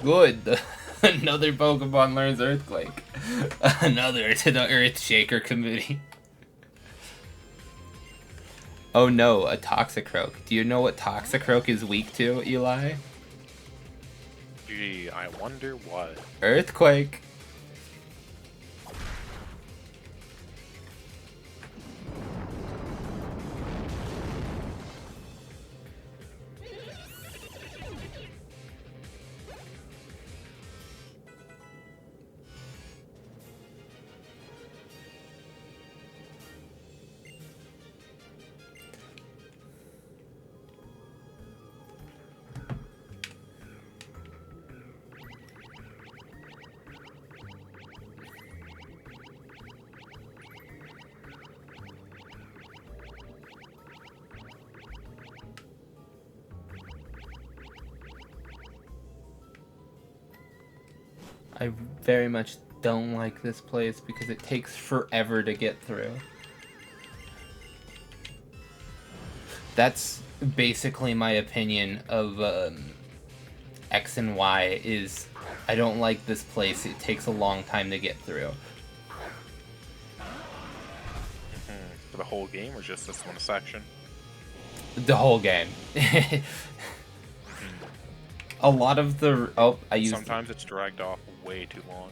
Good. Another Pokemon learns Earthquake. Another to the Earth Shaker committee. Oh no, a Toxicroak. Do you know what Toxicroak is weak to, Eli? Gee, I wonder what. Earthquake. I very much don't like this place because it takes forever to get through. That's basically my opinion of X and Y is I don't like this place. It takes a long time to get through. For the whole game, or just this one section? The whole game. A lot of the Sometimes it's dragged off way too long.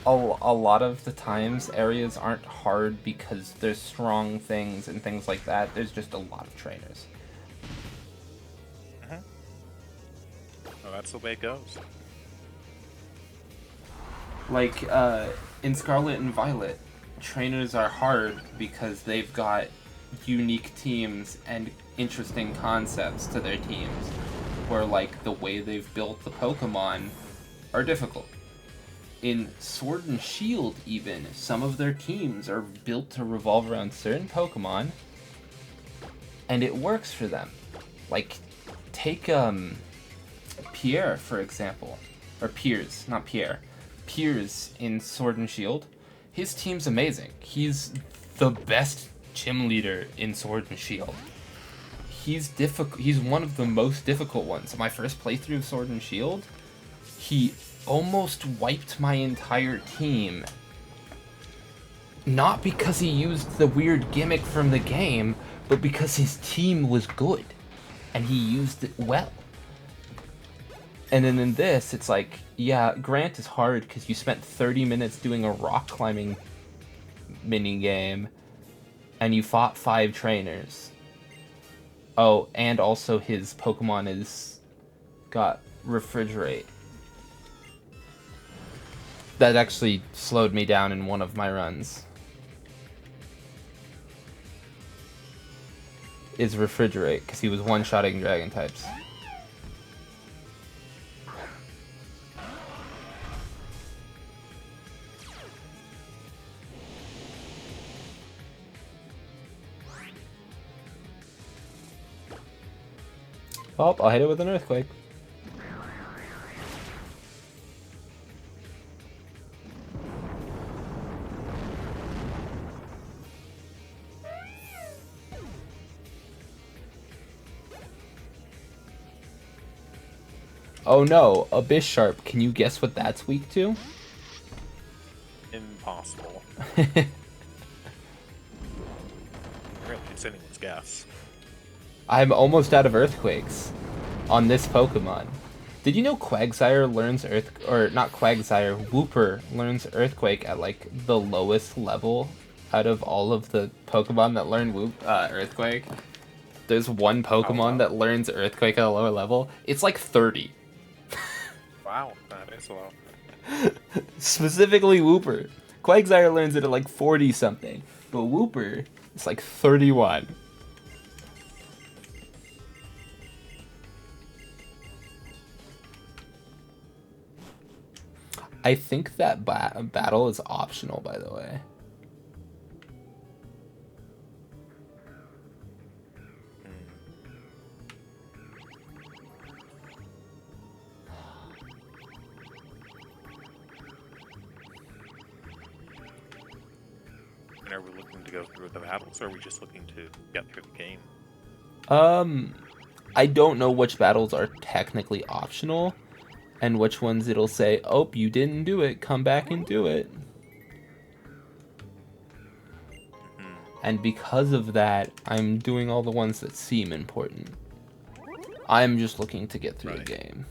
A lot of the times areas aren't hard because there's strong things and things like that. There's just a lot of trainers. Well, that's the way it goes. Like in Scarlet and Violet, trainers are hard because they've got unique teams and interesting concepts to their teams, where like the way they've built the Pokemon are difficult. In Sword and Shield even, some of their teams are built to revolve around certain Pokemon, and it works for them. Like, take Pierre, for example. Or Piers, not Pierre. Piers in Sword and Shield. His team's amazing. He's the best gym leader in Sword and Shield. He's one of the most difficult ones. My first playthrough of Sword and Shield, he almost wiped my entire team. Not because he used the weird gimmick from the game, but because his team was good and he used it well. And then in this, it's like, yeah, Grant is hard because you spent 30 minutes doing a rock climbing mini game and you fought 5 trainers. Oh, and also his Pokemon is got Refrigerate. That actually slowed me down in one of my runs. Is Refrigerate, because he was one-shotting dragon types. Oh, I'll hit it with an Earthquake. Oh no, a Bisharp. Can you guess what that's weak to? Impossible. Really, it's anyone's guess. I'm almost out of Earthquakes on this Pokemon. Did you know Quagsire learns not Quagsire, Wooper learns Earthquake at like the lowest level out of all of the Pokemon that learn Earthquake? There's one Pokemon that learns Earthquake at a lower level. It's like 30. Wow, that is low. Specifically Wooper. Quagsire learns it at like 40 something, but Wooper is like 31. I think that battle is optional, by the way. And are we looking to go through the battles, or are we just looking to get through the game? I don't know which battles are technically optional, and which ones it'll say, "Oh, you didn't do it. Come back and do it." And because of that, I'm doing all the ones that seem important. I'm just looking to get through the game.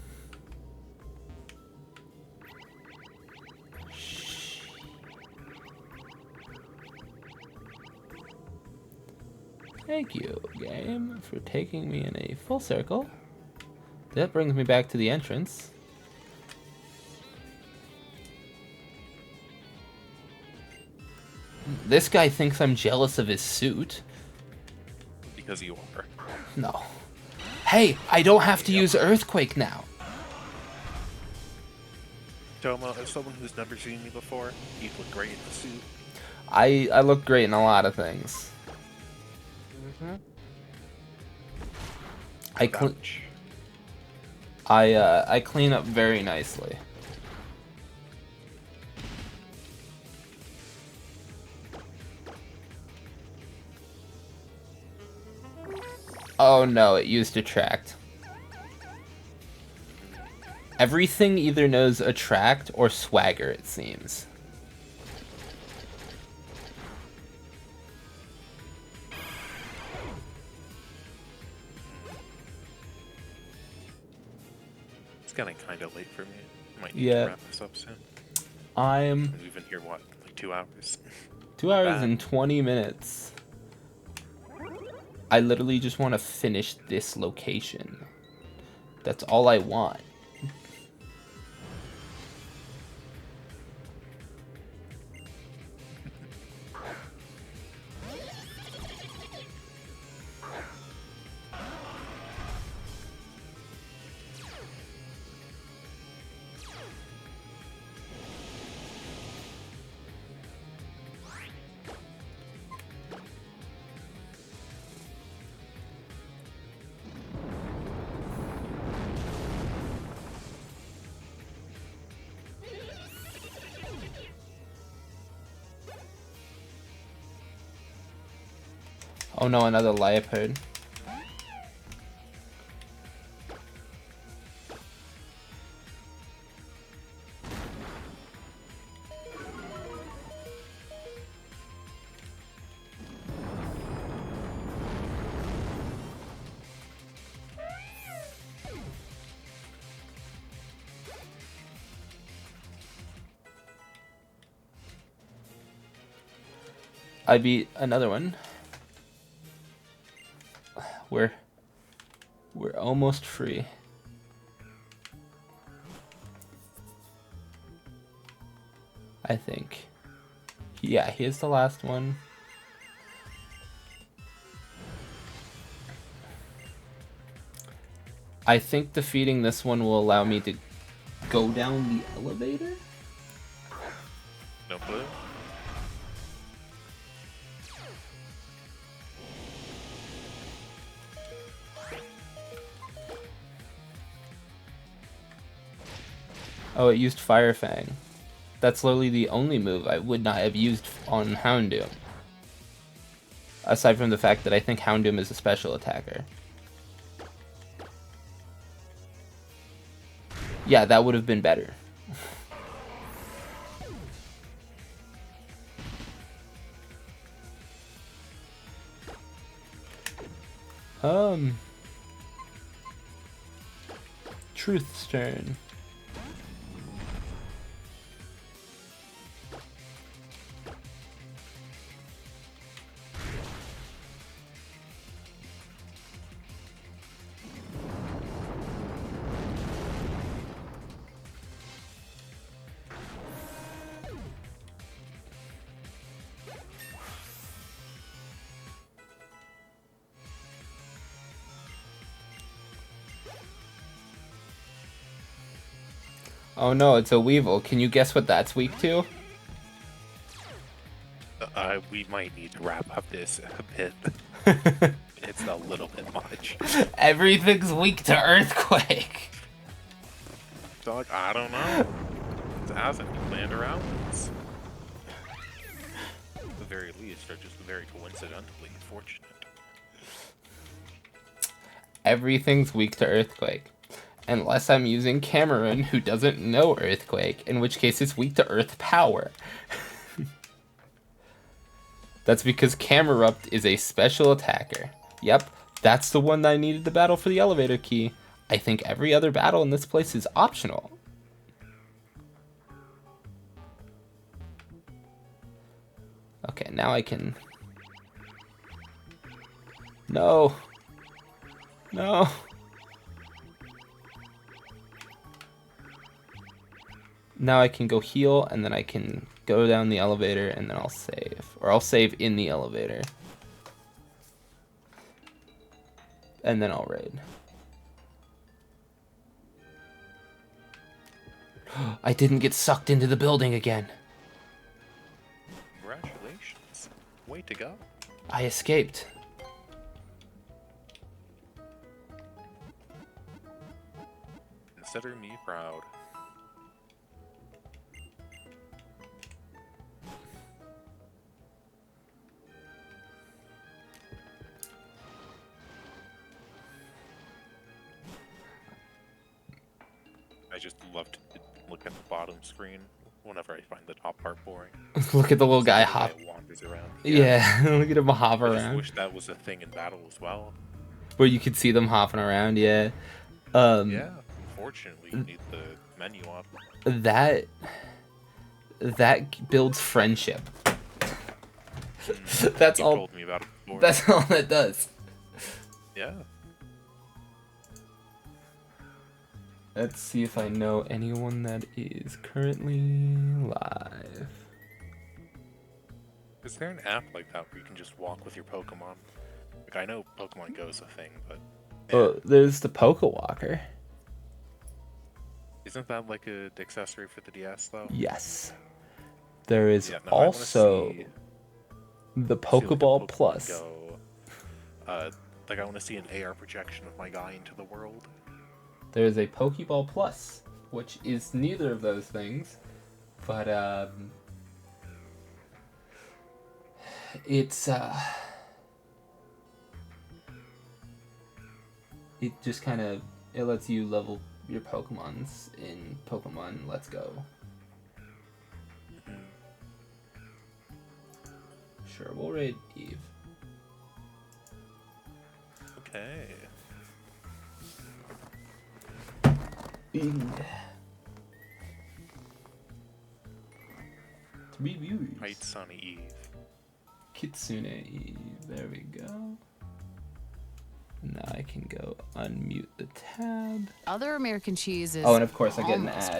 Thank you, game, for taking me in a full circle. That brings me back to the entrance. This guy thinks I'm jealous of his suit. Because you are. No. Hey, I don't have to use Earthquake now. Tomo, as someone who's never seen you before, you look great in the suit. I look great in a lot of things. I clean up very nicely. Oh no, it used Attract. Everything either knows Attract or Swagger, it seems. It's getting kind of late for me. Might need to wrap this up soon. We've been here, what, like 2 hours? 2 hours and 20 minutes. I literally just want to finish this location. That's all I want. Oh no, another leopard. I beat another one. We're almost free. I think. Yeah, here's the last one. I think defeating this one will allow me to go down the elevator? No clue. Oh, it used Fire Fang. That's literally the only move I would not have used on Houndoom. Aside from the fact that I think Houndoom is a special attacker. Yeah, that would have been better. Truth's turn. Oh no, it's a Weevil. Can you guess what that's weak to? We might need to wrap up this a bit. It's a little bit much. Everything's weak to Earthquake. Dog, I don't know. It hasn't planned around this. very least, are just very coincidentally fortunate. Everything's weak to Earthquake. Unless I'm using Cameron, who doesn't know Earthquake, in which case it's weak to Earth Power. That's because Camerupt is a special attacker. Yep, that's the one that I needed to battle for the elevator key. I think every other battle in this place is optional. Okay, now I can... No. No. Now I can go heal, and then I can go down the elevator, and then I'll save. Or I'll save in the elevator. And then I'll raid. I didn't get sucked into the building again. Congratulations. Way to go. I escaped. Consider me proud. I just love to look at the bottom screen whenever I find the top part boring. Look at the little guy The hop. guy wanders around. Yeah, look at him hop I just around. wish that was a thing in battle as well. Where you could see them hopping around, yeah. Yeah, unfortunately, you need the menu up. That builds friendship. That's You all. told me about it before. That's all that does. Yeah. Let's see if I know anyone that is currently live. Is there an app like that where you can just walk with your Pokemon? Like, I know Pokemon Go is a thing, but... Oh, there's the Pokewalker. Isn't that like an accessory for the DS, though? Yes. There is Yeah, no, I wanna also see the like, a Pokeball Pokemon Plus. Go. Like, I want to see an AR projection of my guy into the world. There's a Pokeball Plus, which is neither of those things, but it's it just kind of it lets you level your Pokemons in Pokemon Let's Go. Sure, we'll raid Eve. Okay. Three views. Right, Sunny Eve. Kitsune Eve. There we go. Now I can go unmute the tab. Other American cheese is Oh, and of course I get an almost ad.